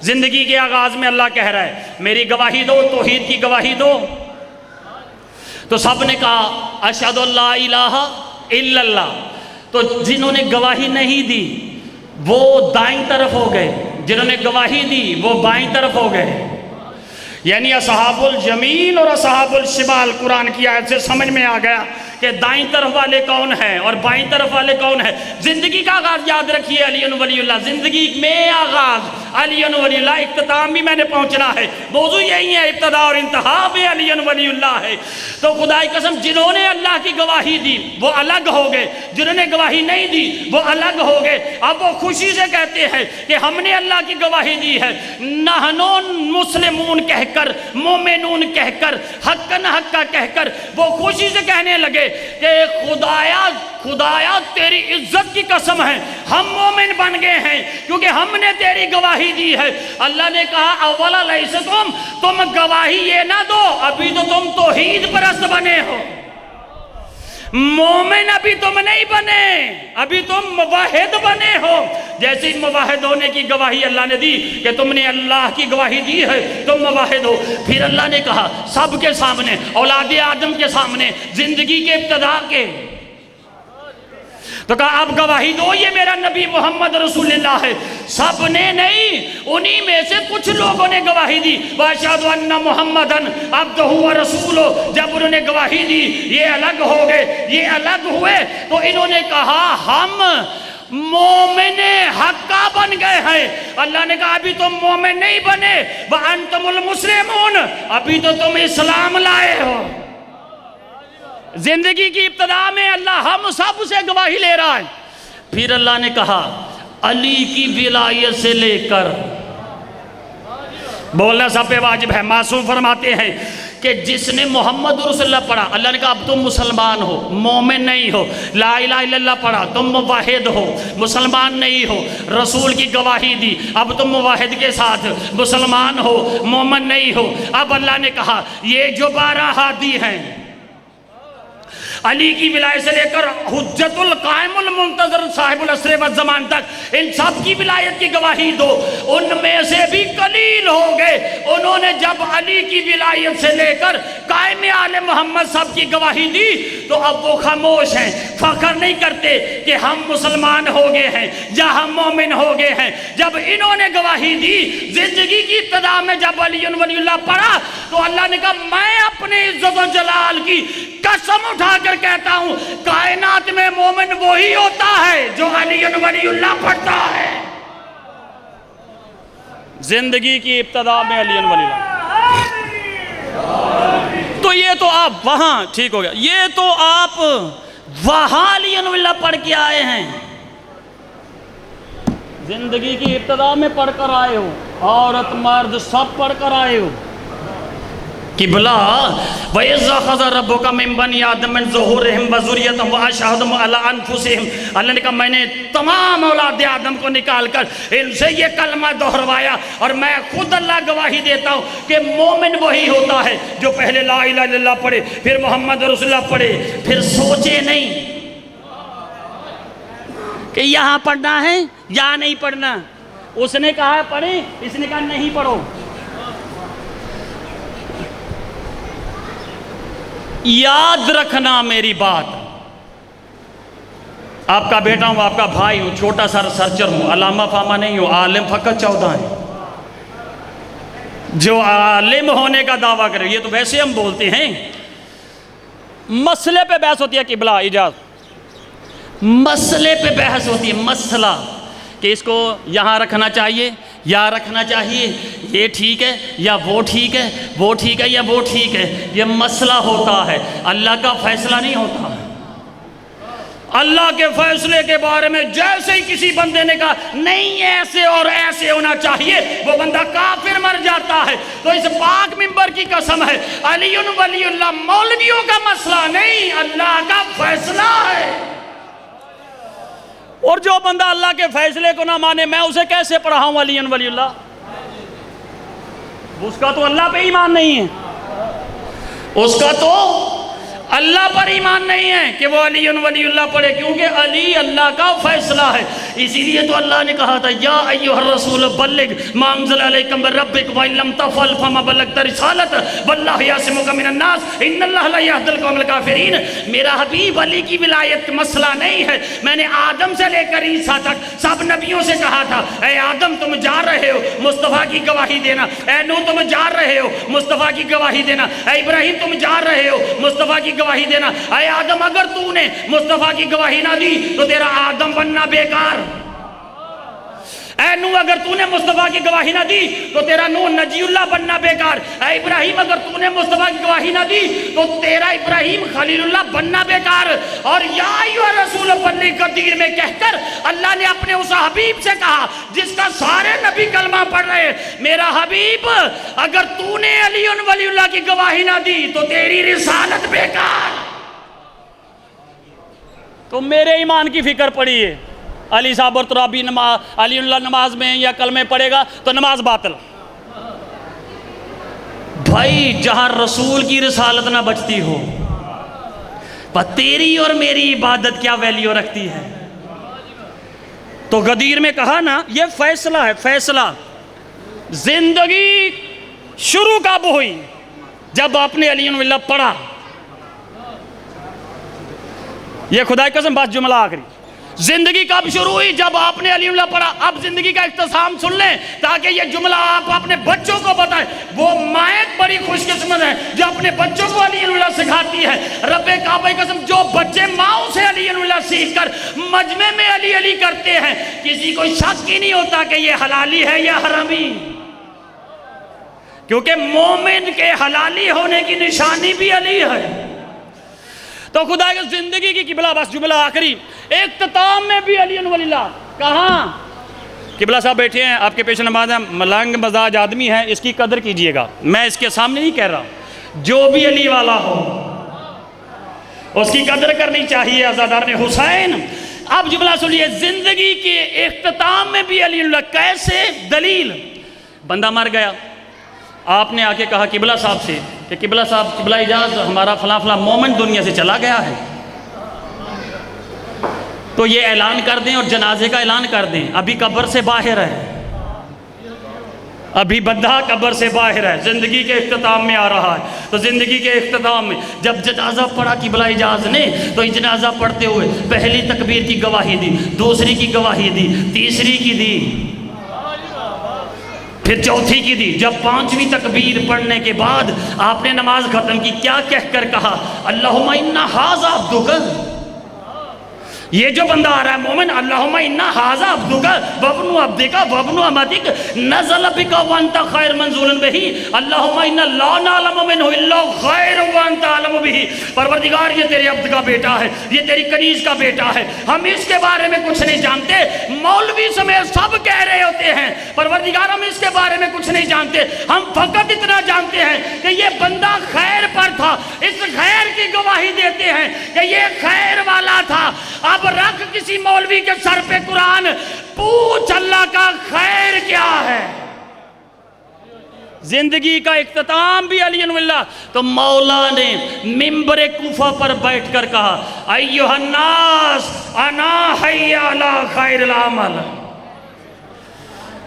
زندگی کے آغاز میں اللہ کہہ رہا ہے میری گواہی دو، توحید کی گواہی دو۔ تو سب نے کہا اشہد اللہ الہ الا اللہ۔ تو جنہوں نے گواہی نہیں دی وہ دائیں طرف ہو گئے، جنہوں نے گواہی دی وہ بائیں طرف ہو گئے۔ یعنی اصحاب الجمین اور اصحاب الشمال، قرآن کی آیت سے سمجھ میں آ گیا کہ دائیں طرف والے کون ہیں اور بائیں طرف والے کون ہیں۔ زندگی کا آغاز یاد رکھیے علی ولی اللہ، زندگی میں آغاز علی ولی اللہ، اختتام بھی میں نے پہنچنا ہے، موضوع یہی ہے، ابتدا اور انتہا بھی علی ولی اللہ ہے۔ تو خدا کی قسم جنہوں نے اللہ کی گواہی دی وہ الگ ہو گئے، جنہوں نے گواہی نہیں دی وہ الگ ہو گئے۔ اب وہ خوشی سے کہتے ہیں کہ ہم نے اللہ کی گواہی دی ہے، نحن مسلمون کہہ کر، مومنون کہہ کر، حقاً حقا کہہ کر وہ خوشی سے کہنے لگے کہ خدایا تیری عزت کی قسم ہے ہم مومن بن گئے ہیں کیونکہ ہم نے تیری گواہی دی ہے۔ اللہ نے کہا اولا لیستم، تم گواہی یہ نہ دو، ابھی تو تم توحید پرست بنے ہو، مومن ابھی تم نہیں بنے، ابھی تم موحد بنے ہو۔ جیسے موحد ہونے کی گواہی اللہ نے دی کہ تم نے اللہ کی گواہی دی ہے تم موحد ہو، پھر اللہ نے کہا سب کے سامنے، اولاد آدم کے سامنے، زندگی کے ابتدا کے، تو کہا اب گواہی دو یہ میرا نبی محمد رسول اللہ ہے۔ سب نے نہیں، انہی میں سے کچھ لوگوں نے گواہی دی، وَأَشْهَدُ أَنَّ مُحَمَّدًا عَبْدُهُ وَرَسُولُهُ۔ جب انہوں نے گواہی دی یہ الگ ہو گئے، یہ الگ ہوئے، تو انہوں نے کہا ہم مومن حقا بن گئے ہیں۔ اللہ نے کہا ابھی تم مومن نہیں بنے، وَأَنْتُمُ الْمُسْلِمُونَ، ابھی تو تم اسلام لائے ہو۔ زندگی کی ابتدا میں اللہ ہم سب سے گواہی لے رہا ہے۔ پھر اللہ نے کہا علی کی ولایت سے لے کر، بولنا سب پہ واجب ہے، معصوم فرماتے ہیں کہ جس نے محمد رسول اللہ پڑھا، اللہ نے کہا اب تم مسلمان ہو، مومن نہیں ہو، لا الہ الا اللہ پڑھا، تم موحد ہو، مسلمان نہیں ہو، رسول کی گواہی دی، اب تم موحد کے ساتھ مسلمان ہو، مومن نہیں ہو۔ اب اللہ نے کہا یہ جو 12 ہادی ہیں، علی کی ولایت سے لے کر حجت القائم المنتظر صاحب العصر والزمان تک ان سب کی ولایت کی گواہی دو۔ ان میں سے بھی قلیل ہو گئے، انہوں نے جب علی کی ولایت سے لے کر قائم آل محمد سب کی گواہی دی تو اب وہ خاموش ہیں، فخر نہیں کرتے کہ ہم مسلمان ہو گئے ہیں یا ہم مومن ہو گئے ہیں۔ جب انہوں نے گواہی دی زندگی کی ابتدا میں، جب علی ولی اللہ پڑھا تو اللہ نے کہا میں اپنے عزت و جلال کی قسم اٹھا کر کہتا ہوں کائنات میں مومن وہی ہوتا ہے جو علی ولی اللہ پڑھتا ہے۔ زندگی کی ابتدا میں علی ولی اللہ، تو یہ تو آپ وہاں ٹھیک ہو گیا، یہ تو آپ وہاں علی ولی اللہ پڑھ کے آئے ہیں، زندگی کی ابتدا میں پڑھ کر آئے ہو، عورت مرد سب پڑھ کر آئے ہو۔ قبلہ وَإِذْ أَخَذَ رَبُّكَ مِنْ بَنِي آدَمَ مِنْ ظُهُورِهِمْ وَذُرِّيَّتَهُمْ وَأَشْهَدَهُمْ عَلَىٰ أَنفُسِهِمْ، اللہ نے کہا میں نے تمام اولاد آدم کو نکال کر ان سے یہ کلمہ دہروایا اور میں خود اللہ گواہی دیتا ہوں کہ مومن وہی ہوتا ہے جو پہلے لا الہ الا اللہ پڑھے، پھر محمد رسول اللہ پڑھے، پھر سوچے نہیں کہ یہاں پڑھنا ہے یا نہیں پڑھنا۔ اس نے کہا پڑھیں، اس نے کہا نہیں پڑھو۔ یاد رکھنا میری بات، آپ کا بیٹا ہوں، آپ کا بھائی ہوں، چھوٹا سا ریسرچر ہوں، علامہ فامہ نہیں ہوں، عالم فقط 14 ہیں۔ جو عالم ہونے کا دعویٰ کرے، یہ تو ویسے ہم بولتے ہیں، مسئلے پہ بحث ہوتی ہے قبلہ اجازت، مسئلے پہ بحث ہوتی ہے، مسئلہ کہ اس کو یہاں رکھنا چاہیے یا رکھنا چاہیے، یہ ٹھیک ہے یا وہ ٹھیک ہے، وہ ٹھیک ہے یا وہ ٹھیک ہے، یہ مسئلہ ہوتا ہے، اللہ کا فیصلہ نہیں ہوتا۔ اللہ کے فیصلے کے بارے میں جیسے ہی کسی بندے نے کہا نہیں ایسے اور ایسے ہونا چاہیے، وہ بندہ کافر مر جاتا ہے۔ تو اس پاک منبر کی قسم ہے، علی ولی اللہ مولویوں کا مسئلہ نہیں، اللہ کا فیصلہ ہے۔ اور جو بندہ اللہ کے فیصلے کو نہ مانے، میں اسے کیسے پڑھاؤں علی ولی اللہ؟ اس کا تو اللہ پہ ایمان نہیں ہے، اس کا تو اللہ پر ایمان نہیں ہے کہ وہ علی ولی اللہ پڑھے، کیونکہ علی اللہ کا فیصلہ ہے۔ اسی لیے تو اللہ نے کہا تھا یا ایھا الرسول بلغ ما انزل الیک من ربک وان لم تفعل فما بلغت رسالت واللہ یعصمک من الناس ان اللہ لا یہدی القوم الکافرین۔ میرا حبیب علی کی ولایت مسئلہ نہیں ہے۔ میں نے آدم سے لے کر عیسیٰ تک سب نبیوں سے کہا تھا اے آدم تم جا رہے ہو مصطفیٰ کی گواہی دینا، اے نوح تم جا رہے ہو مصطفیٰ کی گواہی دینا، اے ابراہیم تم جا رہے ہو مصطفیٰ کی گواہی دینا، اے آدم اگر تو نے مصطفیٰ کی گواہی نہ دی تو تیرا آدم بننا بیکار، اے نوح اگر تو نے مصطفیٰ کی گواہی نہ دی تو تیرا نوح نجی اللہ بننا بیکار، اے ابراہیم اگر تو نے مصطفیٰ کی گواہی نہ دی تو تیرا ابراہیم خلیل اللہ بننا بیکار۔ اور یا ایھا الرسول بلغ قدیر میں کہہ کر اللہ نے اپنے اس حبیب سے کہا جس کا سارے نبی کلمہ پڑھ رہے ہیں، میرا حبیب اگر تو نے علی ولی اللہ کی گواہی نہ دی تو تیری رسالت بیکار۔ تو میرے ایمان کی فکر پڑی ہے، علی صاحب اور ترابی علی اللہ نماز میں یا کلمے پڑھے گا تو نماز باطل۔ بھائی جہاں رسول کی رسالت نہ بچتی ہو، تیری اور میری عبادت کیا ویلیو رکھتی ہے؟ تو غدیر میں کہا نا یہ فیصلہ ہے، فیصلہ۔ زندگی شروع کب ہوئی؟ جب آپ نے علی اللہ پڑھا۔ یہ خدا کی قسم بات جملہ آخری، زندگی کب شروع ہوئی؟ جب آپ نے علی اللہ پڑھا۔ اب زندگی کا اختصام سن لیں تاکہ یہ جملہ آپ اپنے بچوں کو بتائیں۔ وہ مائیں بڑی خوش قسمت ہیں جو اپنے بچوں کو علی اللہ سکھاتی ہے۔ رب کعبہ کی قسم جو بچے ماؤں سے علی اللہ سیکھ کر مجمع میں علی علی کرتے ہیں، کسی کو شک ہی نہیں ہوتا کہ یہ حلالی ہے یا حرامی، کیونکہ مومن کے حلالی ہونے کی نشانی بھی علی ہے۔ تو خدا کی زندگی کی قبلہ، بس جملہ آخری، اختتام میں بھی علی ولی اللہ۔ کہاں؟ قبلہ صاحب بیٹھے ہیں آپ کے پیش نماز ہیں، ملنگ مزاج آدمی ہے، اس کی قدر کیجئے گا، میں اس کے سامنے نہیں کہہ رہا، جو بھی علی والا ہو اس کی قدر کرنی چاہیے عزاداران حسین۔ اب جملہ سنیے، زندگی کے اختتام میں بھی علی اللہ۔ کیسے؟ دلیل، بندہ مر گیا، آپ نے آ کے کہا قبلہ صاحب سے کہ قبلہ صاحب قبلہ اجاز ہمارا فلاں فلاں مومن دنیا سے چلا گیا ہے، تو یہ اعلان کر دیں اور جنازے کا اعلان کر دیں، ابھی قبر سے باہر ہے، ابھی بندہ قبر سے باہر ہے، زندگی کے اختتام میں آ رہا ہے۔ تو زندگی کے اختتام میں جب جنازہ پڑھا قبلہ اجاز نے، تو جنازہ پڑھتے ہوئے پہلی تکبیر کی گواہی دی، دوسری کی گواہی دی، تیسری کی دی، پھر چوتھی کی دی۔ جب پانچویں تکبیر پڑھنے کے بعد آپ نے نماز ختم کی، کیا کہہ کر کہا؟ اللہم انا ھذا عبدک۔ یہ جو بندہ آ رہا ہے مومن، اللہم انا ھذا عبدک وابن عبدک وابن امتک نزل بک وانت خیر منزول بہ، اللہم انا لا نعلم منہ الا خیر وانت عالم بہ۔ پروردگار یہ تیرے عبد کا بیٹا ہے، یہ تیری کنیز کا بیٹا ہے، ہم اس کے بارے میں کچھ نہیں جانتے، مولوی سمیت سب کہہ رہے ہوتے ہیں پروردگار ہم اس کے بارے میں کچھ نہیں جانتے، ہم فقط اتنا جانتے ہیں کہ یہ بندہ خیر پر تھا، اس خیر کی گواہی دیتے ہیں کہ یہ خیر والا تھا۔ اب رکھ کسی مولوی کے سر پہ قرآن، پوچھ اللہ کا خیر کیا ہے؟ زندگی کا اختتام بھی علی اللہ۔ تو مولا نے منبر کوفہ پر بیٹھ کر کہا ایھا الناس انا حی علی خیر العمل،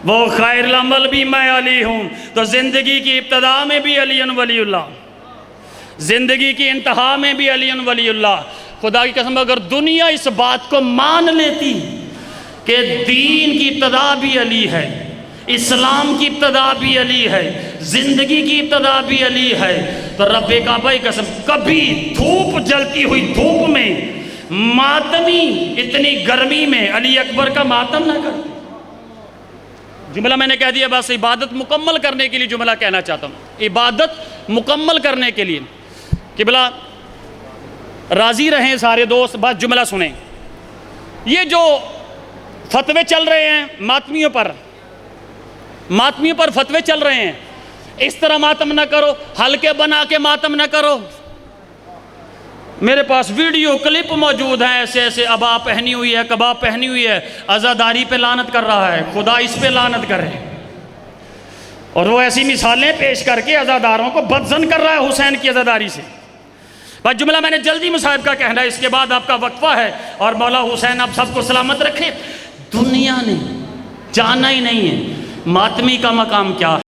وہ خیر العمل بھی میں علی ہوں۔ تو زندگی کی ابتدا میں بھی علی ولی اللہ، زندگی کی انتہا میں بھی علی ولی اللہ۔ خدا کی قسم اگر دنیا اس بات کو مان لیتی کہ دین کی ابتدا بھی علی ہے، اسلام کی ابتدا بھی علی ہے، زندگی کی ابتدا بھی علی ہے، تو رب کعبہ کی قسم کبھی دھوپ جلتی ہوئی دھوپ میں، ماتمی اتنی گرمی میں علی اکبر کا ماتم نہ کرتے۔ جملہ میں نے کہہ دیا، بس عبادت مکمل کرنے کے لیے جملہ کہنا چاہتا ہوں، عبادت مکمل کرنے کے لیے۔ قبلہ راضی رہیں سارے دوست، بس جملہ سنیں۔ یہ جو فتوے چل رہے ہیں ماتمیوں پر فتوے چل رہے ہیں، اس طرح ماتم نہ کرو، ہلکے بنا کے ماتم نہ کرو. میرے پاس ویڈیو کلپ موجود ہیں، ایسے ایسے ابا پہنی ہوئی ہے، کباب پہنی ہوئی ہے، عزاداری پہ لعنت کر رہا ہے، خدا اس پہ لعنت کرے. اور وہ ایسی مثالیں پیش کر کے عزاداروں کو بدظن کر رہا ہے حسین کی عزاداری سے. بس جملہ میں نے جلدی مصاحب کا کہنا ہے، اس کے بعد آپ کا وقفہ ہے، اور مولا حسین آپ سب کو سلامت رکھے. دنیا نے جانا ہی نہیں ہے ماتمی کا مقام کیا ہے.